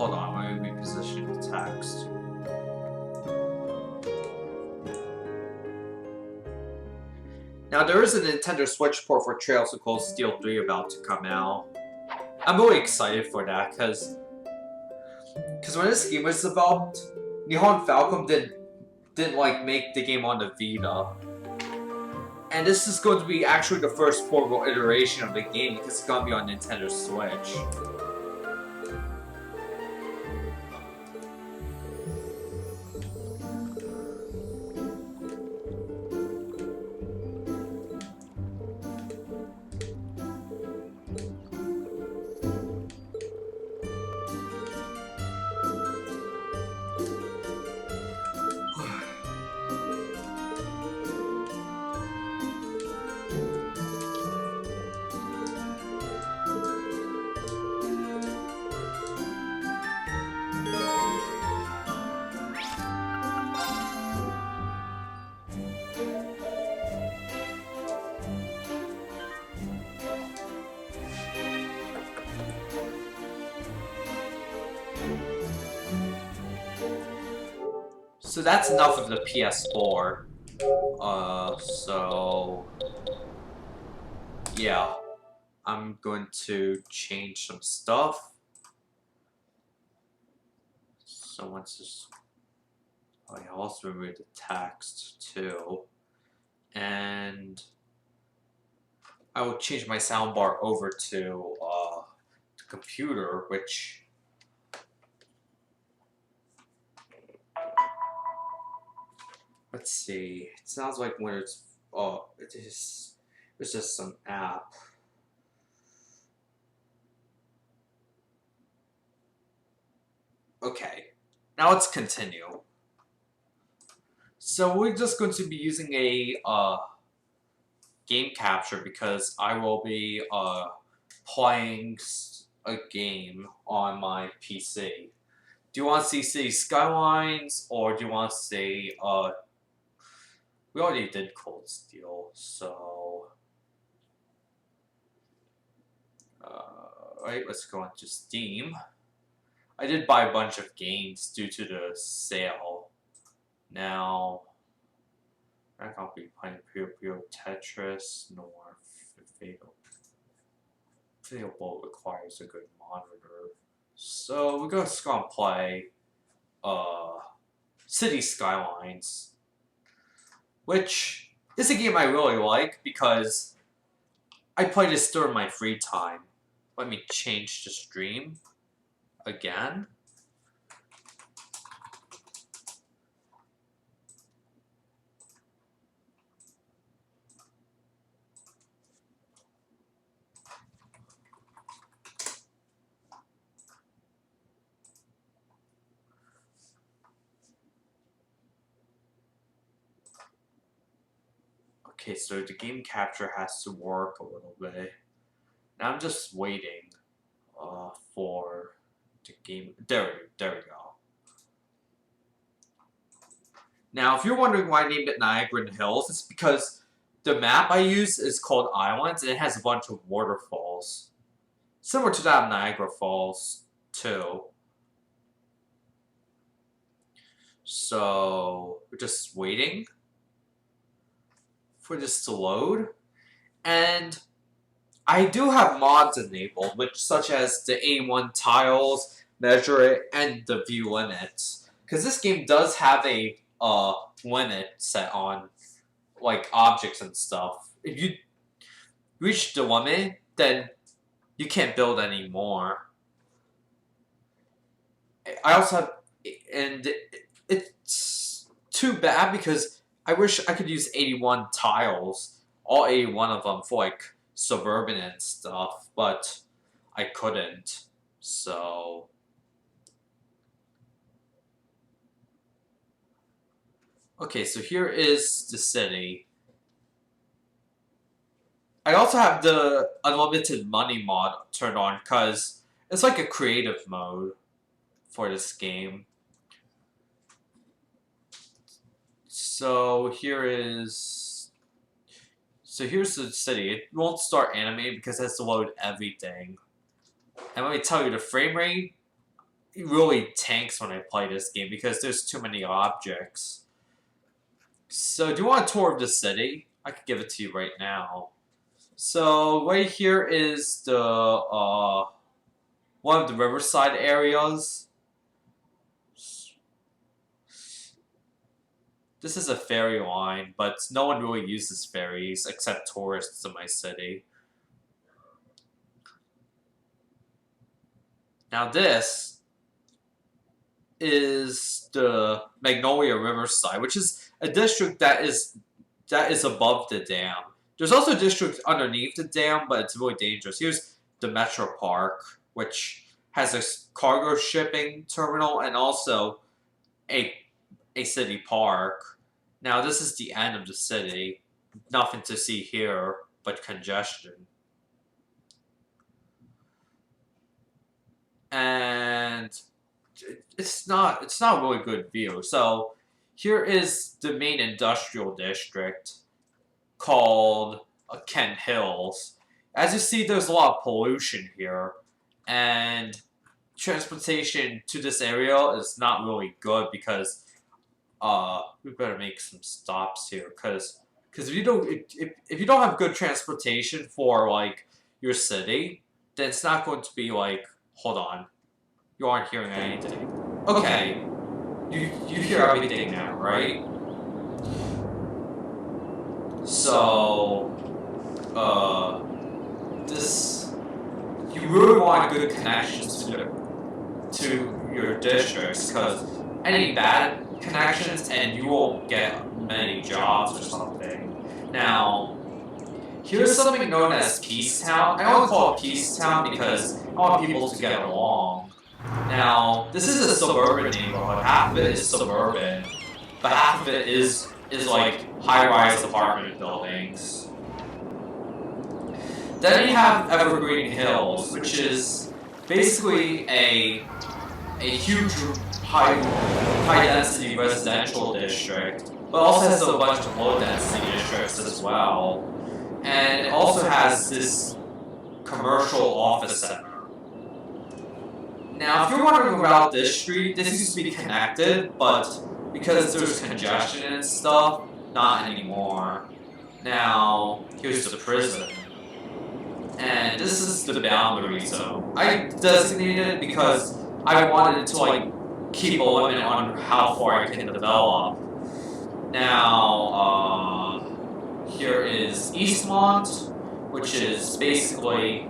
Hold on, let me reposition the text. Now there is a Nintendo Switch port for Trails of Cold Steel 3 about to come out. I'm really excited for that because when this game was developed, Nihon Falcom didn't like make the game on the Vita. And this is going to be actually the first portable iteration of the game because it's going to be on Nintendo Switch. So that's enough of the PS4. So yeah, I'm going to change some stuff. So once this, oh yeah, I'll also remove the text too, and I will change my soundbar over to the computer, which. Let's see. It sounds like when it's it's just some app. Okay. Now let's continue. So we're just going to be using a game capture because I will be playing a game on my PC. Do you want to see City Skylines or do you want to see we already did Cold Steel, so right, let's go into Steam. I did buy a bunch of games due to the sale. Now I'm not gonna be playing Puyo Tetris nor Fatal. Fatal Bolt requires a good monitor. So we're just gonna play City Skylines, which is a game I really like because I play this during my free time. Let me change the stream again. Okay, so the game capture has to work a little bit. Now I'm just waiting for the game. There we go. Now, if you're wondering why I named it Niagara Hills, it's because the map I use is called Islands, and it has a bunch of waterfalls. Similar to that of Niagara Falls, too. So, we're just waiting for this to load. And I do have mods enabled, such as the A1 tiles, measure it, and the view limits. Because this game does have a limit set on like objects and stuff. If you reach the limit, then you can't build anymore. I also have, and it's too bad because I wish I could use 81 tiles, all 81 of them for like suburban and stuff, but I couldn't. So okay, so here is the city. I also have the unlimited money mod turned on because it's like a creative mode for this game. So here's the city. It won't start animating because it has to load everything. And let me tell you, the frame rate really tanks when I play this game because there's too many objects. So do you want a tour of the city? I could give it to you right now. So right here is the one of the riverside areas. This is a ferry line, but no one really uses ferries except tourists in my city. Now this is the Magnolia Riverside, which is a district that is above the dam. There's also a district underneath the dam, but it's really dangerous. Here's the Metro Park, which has a cargo shipping terminal and also a city park. Now this is the end of the city. Nothing to see here but congestion. And it's not a really good view. So here is the main industrial district called Kent Hills. As you see, there's a lot of pollution here, and transportation to this area is not really good because we better make some stops here because if you don't have good transportation for like your city, then it's not going to be like, hold on, you aren't hearing anything. Okay, you hear everything now, right? So you really want good connections to your districts because any bad connections and you won't get many jobs or something. Now, here's something known as Peace Town. I only call it Peace Town because I want people to get along. Now, this is a suburban neighborhood. Half of it is suburban. but half of it is like high-rise apartment buildings. Then you have Evergreen Hills, which is basically a huge high-density residential district, but also has a bunch of low-density districts as well. And it also has this commercial office center. Now, if you're wondering about this street, this used to be connected, but because there's congestion and stuff, not anymore. Now, here's the prison. And this is the boundary zone. I designated it because I wanted to like keep a limit on how far I can develop. Now, here is Eastmont, which is basically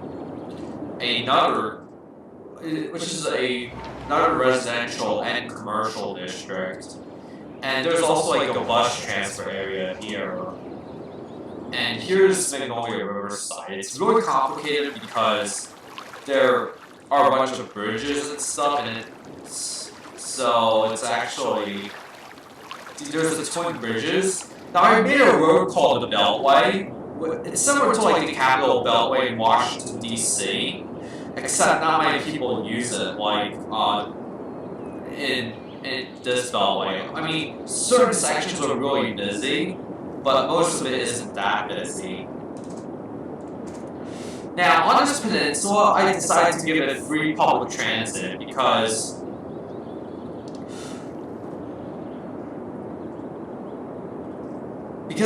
another residential and commercial district. And there's also like a bus transfer area here. And here's Magnolia Riverside. It's really complicated because there are a bunch of bridges and stuff, and so it's actually there's the twin bridges. Now I made a road called the Beltway. It's similar to like the Capitol Beltway in Washington D.C., except not many people use it. Like in this Beltway, I mean, certain sections are really busy, but most of it isn't that busy. Now, on this peninsula, I decided to give it free public transit because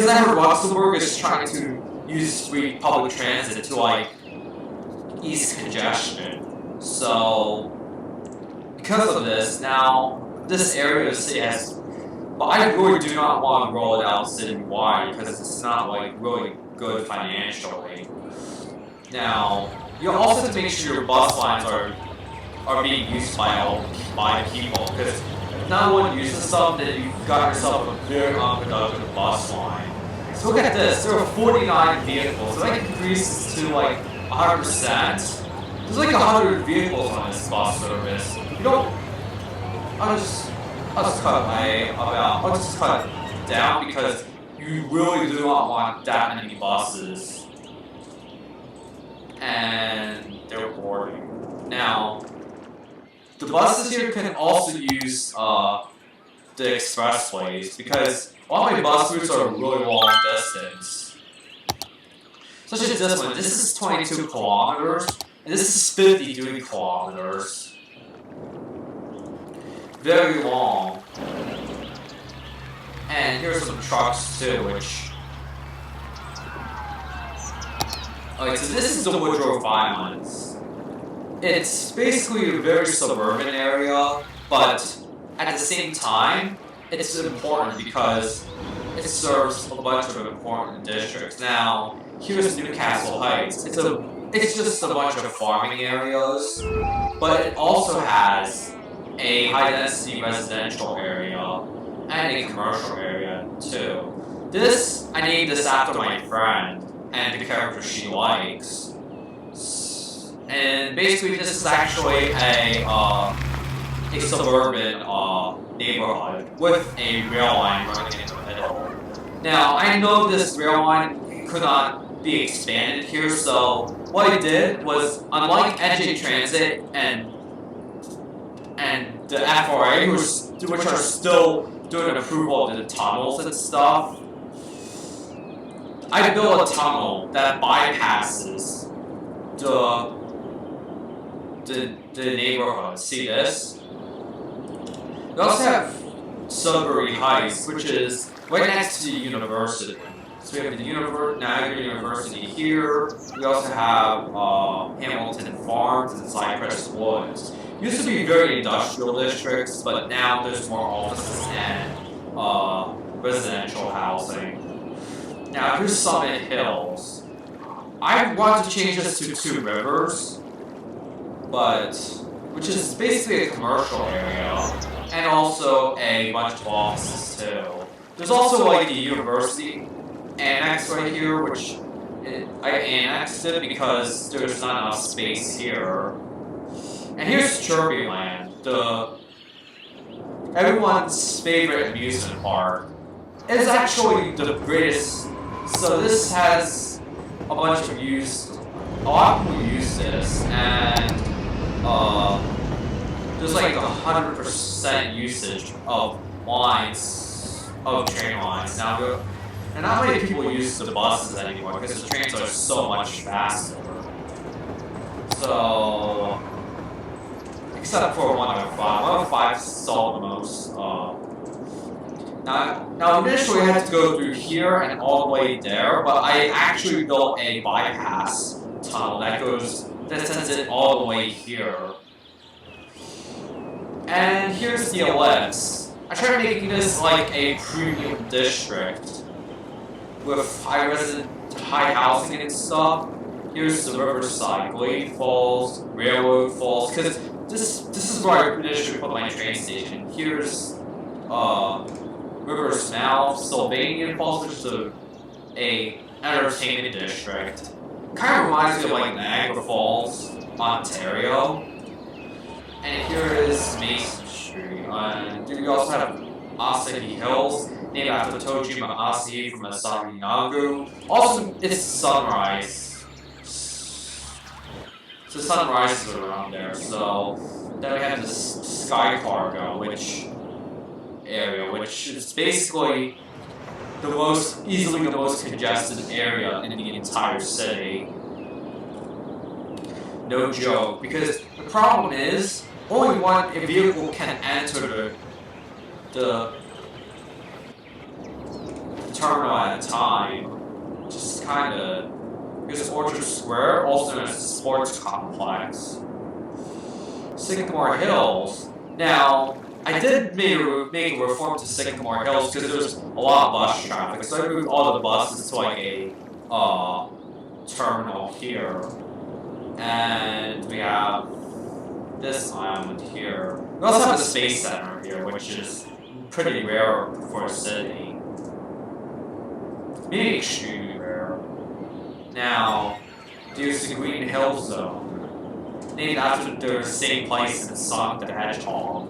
I heard Luxembourg is trying to use free public transit to like ease congestion. So, because of this, now this area of the city has. But I really do not want to roll it out citywide because it's not like really good financially. Now, you also have to make sure your bus lines are being used by people, because if not one uses some, then you've got yourself a very unproductive bus line. So look at this, there are 49 vehicles. If I increase this to like 100%, there's like 100 vehicles on this bus service. You don't. I'll just cut it down because you really do not want that many buses. And they're boarding. Now, the buses here can also use the expressways because all my bus routes are really long distance. Such as this one. This is 22 kilometers, and this is 53 kilometers. Very long. And here's some trucks too, which. Okay, so this is the Woodrow Violence. It's basically a very suburban area, but at the same time, it's important because it serves a bunch of important districts. Now, here's Newcastle Heights. It's just a bunch of farming areas, but it also has a high-density residential area and a commercial area too. This, I named this after my friend and the character she likes. And basically, this is actually a suburban neighborhood with a rail line running in the middle. Now, I know this rail line could not be expanded here, so what I did was, unlike NJ Transit and the FRA, which are still doing approval of the tunnels and stuff, I built a tunnel that bypasses the neighborhood. See this? We also have Sudbury Heights, which is right next to the university. So we have the Niagara University here. We also have Hamilton Farms and Cypress Woods. Used to be very industrial districts, but now there's more offices and residential housing. Now here's Summit Hills. I want to change this to Two Rivers, which is basically a commercial area, and also a bunch of offices too. There's also like the university annex right here, which I annexed it because there's not enough space here. And here's Turbulent, the everyone's favorite amusement park. It's actually the greatest. So this has a bunch of a lot of people use this, and there's like 100% usage of train lines. Now, and not many people use the buses anymore because the trains are so much faster. So, except for 105. 105 saw the most. Now initially I had to go through here and all the way there, but I actually built a bypass tunnel that sends it all the way here. And here's the ellipse. I tried making this like a premium district with high housing and stuff. Here's the riverside, Glade Falls, Railroad Falls, because this is where I initially put my train station. Here's River's Mouth, Sylvanian Falls, which is a entertainment district. Kind of reminds me of like Niagara Falls, Ontario. And here is Mason Street. We also have Asahi Hills, named after Tojima Asahi from Asahi Nagu. Also, it's sunrise. So sunrise is around there. So then we have this Sky Cargo, which is basically easily the most congested area in the entire city. No joke, because the problem is only one vehicle can enter the terminal at a time. Which is kind of. Here's Orchard Square, also known as the Sports Complex. Sycamore Hills. Now, I did make a reform to Sycamore Hills because there's a lot of bus traffic, so I moved all of the buses to like a terminal here. And we have this island here. We also have the Space Center here, which is pretty rare for a city. Maybe extremely rare. Now, there's the Green Hill Zone, named after the same place in Sonic the Hedgehog.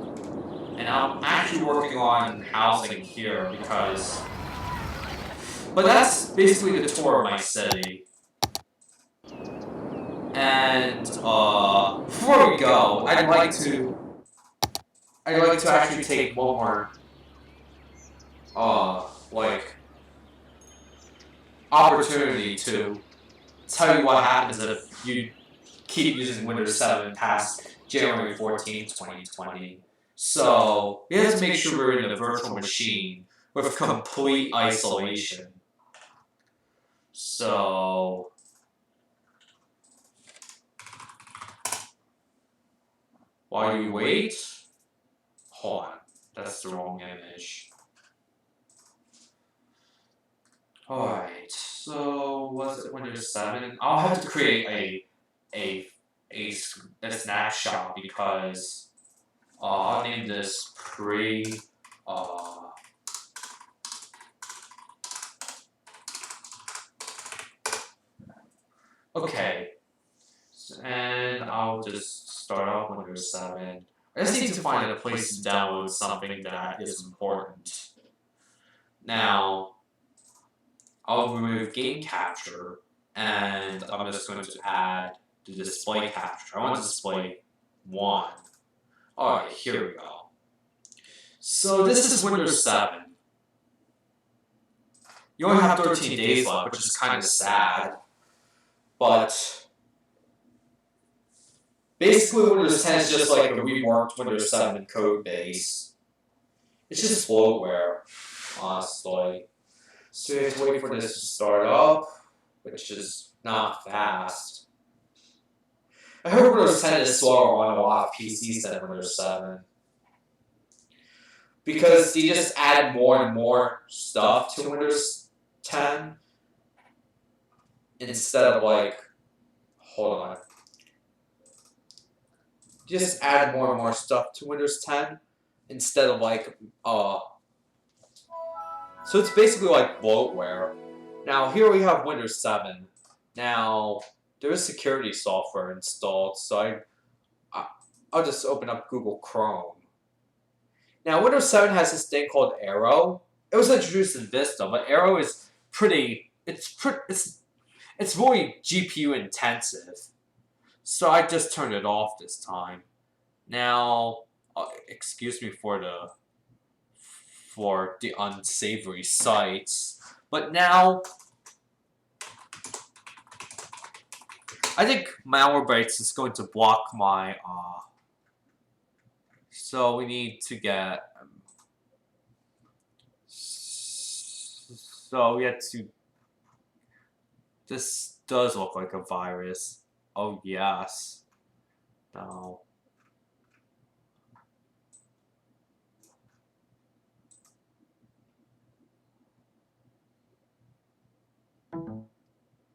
And I'm actually working on housing here because... But that's basically the tour of my city. And before we go, I'd like to actually take one more opportunity to tell you what happens if you keep using Windows 7 past January 14, 2020. So we have to make sure we're in a virtual machine with complete isolation. So while you wait, hold on, that's the wrong image. Alright, so was it Windows 7? I'll have to create a snapshot because I'll name this okay. And I'll just start off with Windows 7. I just need to find a place to download something that is important. Now, I'll remove game capture, and I'm just going to add the display capture. I want to display 1. Alright, here we go. So this is Windows 7. You only have 13 days left, which is kind of sad. But basically Windows 10 is just like a reworked Windows 7 code base. It's just bloatware, honestly. So you have to wait for this to start up, which is not fast. I heard Windows 10 is slower on a lot of PCs than Windows 7. Because they just add more and more stuff to Windows 10 instead of like, hold on. Just add more and more stuff to Windows 10 instead of like, so it's basically like bloatware. Now here we have Windows 7. Now there is security software installed, so I'll just open up Google Chrome. Now, Windows 7 has this thing called Arrow. It was introduced in Vista, but Arrow is pretty. It's really GPU intensive. So I just turned it off this time. Now, excuse me for the unsavory sights, but now I think Malwarebytes is going to block my. So we need to get. So we have to. This does look like a virus. Oh yes. No.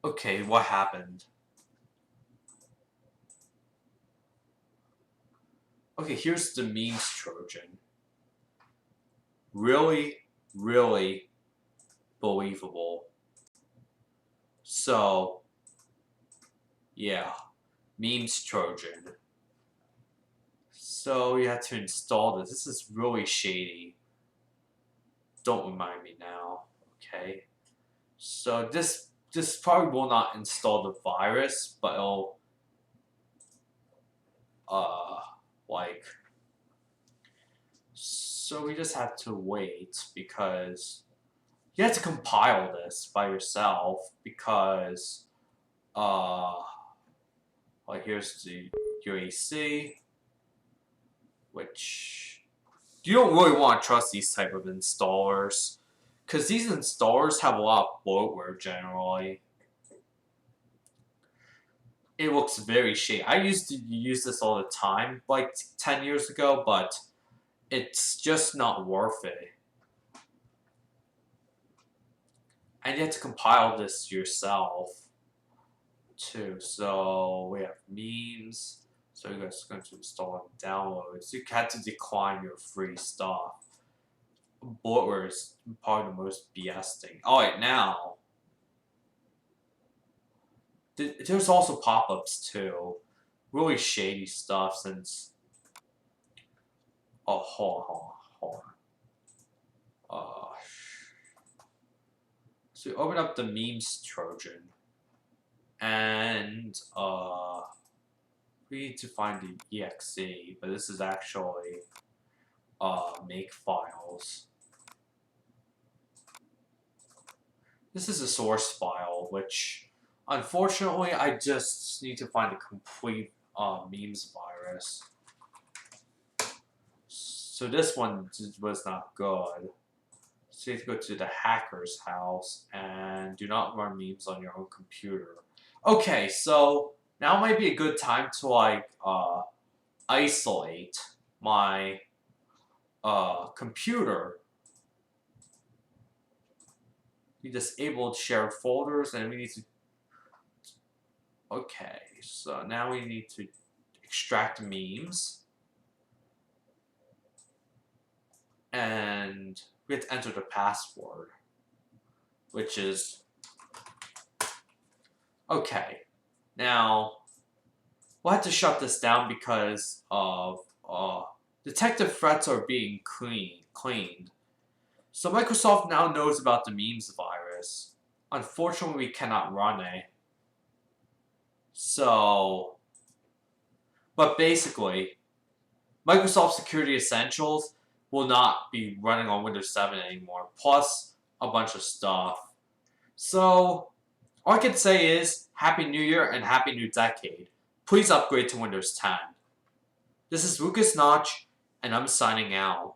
Okay, what happened? Okay, here's the memes Trojan. Really, really believable. So, yeah, memes Trojan. So you have to install this. This is really shady. Don't remind me now, okay? So this probably will not install the virus, but it'll like, so we just have to wait because you have to compile this by yourself because like here's the UAC, which you don't really want to trust these type of installers because these installers have a lot of bloatware generally. It looks very shady. I used to use this all the time, like 10 years ago, but it's just not worth it. And you have to compile this yourself, too. So we have memes. So you guys are going to install and download. So you have to decline your free stuff. Bloatware is probably the most BS thing. Alright, now. There's also pop-ups too. Really shady stuff since. Oh, hold on. So we open up the memes Trojan. And we need to find the exe, but this is actually make files. This is a source file, which unfortunately, I just need to find a complete memes virus. So this one was not good. So you have to go to the hacker's house and do not run memes on your own computer. Okay, so now might be a good time to like isolate my computer. We disabled shared folders and we need to. Okay, so now we need to extract memes. And we have to enter the password, which is. Okay, now we'll have to shut this down because of detective threats are being cleaned. So Microsoft now knows about the memes virus. Unfortunately, we cannot run it. So, but basically, Microsoft Security Essentials will not be running on Windows 7 anymore, plus a bunch of stuff. So, all I can say is, Happy New Year and Happy New Decade. Please upgrade to Windows 10. This is Lucas Notch, and I'm signing out.